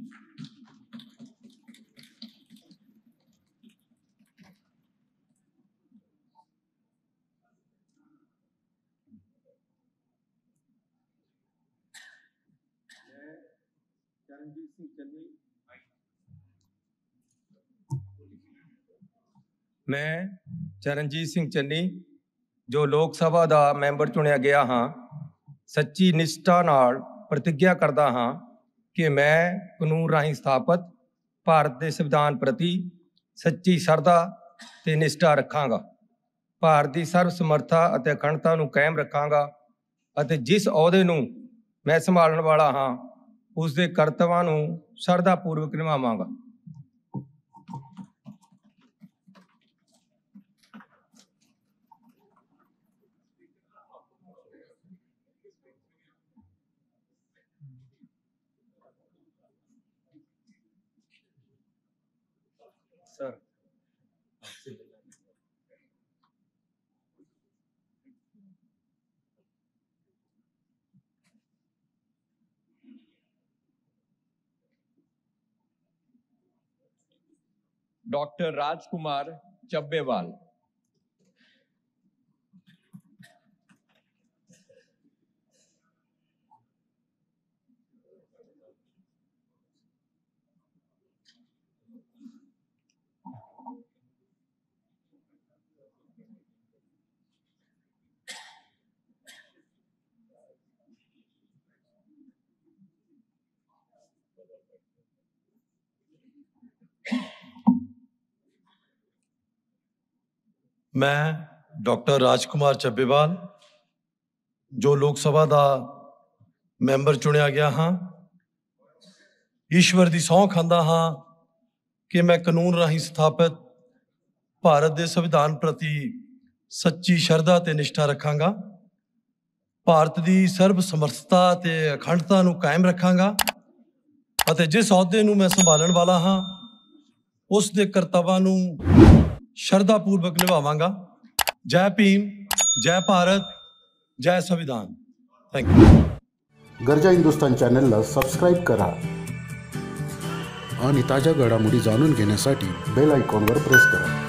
ਮੈਂ ਚਰਨਜੀਤ ਸਿੰਘ ਚੰਨੀ ਜੋ ਲੋਕ ਸਭਾ ਦਾ ਮੈਂਬਰ ਚੁਣਿਆ ਗਿਆ ਹਾਂ ਸੱਚੀ ਨਿਸ਼ਠਾ ਨਾਲ ਪ੍ਰਤੀਗਿਆ ਕਰਦਾ ਹਾਂ ਕਿ ਮੈਂ ਕਾਨੂੰਨ ਰਾਹੀਂ ਸਥਾਪਿਤ ਭਾਰਤ ਦੇ ਸੰਵਿਧਾਨ ਪ੍ਰਤੀ ਸੱਚੀ ਸ਼ਰਧਾ ਤੇ ਨਿਸ਼ਠਾ ਰੱਖਾਂਗਾ ਭਾਰਤ ਦੀ ਸਰਬ ਸਮਰੱਥਾ ਅਤੇ ਅਖੰਡਤਾ ਨੂੰ ਕਾਇਮ ਰੱਖਾਂਗਾ ਅਤੇ ਜਿਸ ਅਹੁਦੇ ਨੂੰ ਮੈਂ ਸੰਭਾਲਣ ਵਾਲਾ ਹਾਂ ਉਸ ਦੇ ਕਰਤੱਵਾਂ ਨੂੰ ਸ਼ਰਧਾ ਪੂਰਵਕ ਨਿਭਾਵਾਂਗਾ। सर डॉक्टर राजकुमार चब्बेवाल। ਮੈਂ ਡਾਕਟਰ ਰਾਜਕੁਮਾਰ ਚੱਬੇਵਾਲ ਜੋ ਲੋਕ ਸਭਾ ਦਾ ਮੈਂਬਰ ਚੁਣਿਆ ਗਿਆ ਹਾਂ ਈਸ਼ਵਰ ਦੀ ਸਹੁੰ ਖਾਂਦਾ ਹਾਂ ਕਿ ਮੈਂ ਕਾਨੂੰਨ ਰਾਹੀਂ ਸਥਾਪਿਤ ਭਾਰਤ ਦੇ ਸੰਵਿਧਾਨ ਪ੍ਰਤੀ ਸੱਚੀ ਸ਼ਰਧਾ ਤੇ ਨਿਸ਼ਠਾ ਰੱਖਾਂਗਾ ਭਾਰਤ ਦੀ ਸਰਬ ਸਮਰੱਥਾ ਤੇ ਅਖੰਡਤਾ ਨੂੰ ਕਾਇਮ ਰੱਖਾਂਗਾ ਅਤੇ ਜਿਸ ਅਹੁਦੇ ਨੂੰ ਮੈਂ ਸੰਭਾਲਣ ਵਾਲਾ ਹਾਂ ਉਸ ਦੇ ਕਰਤੱਵਾਂ ਨੂੰ श्रद्धा पूर्वक निभावांगा। जय भीम जय भारत जय संविधान। Thank you. गरजा हिंदुस्तान चॅनलला सबस्क्राईब करा आणि ताज्या घडामोडी जाणून घेण्यासाठी बेल आयकॉनवर प्रेस करा।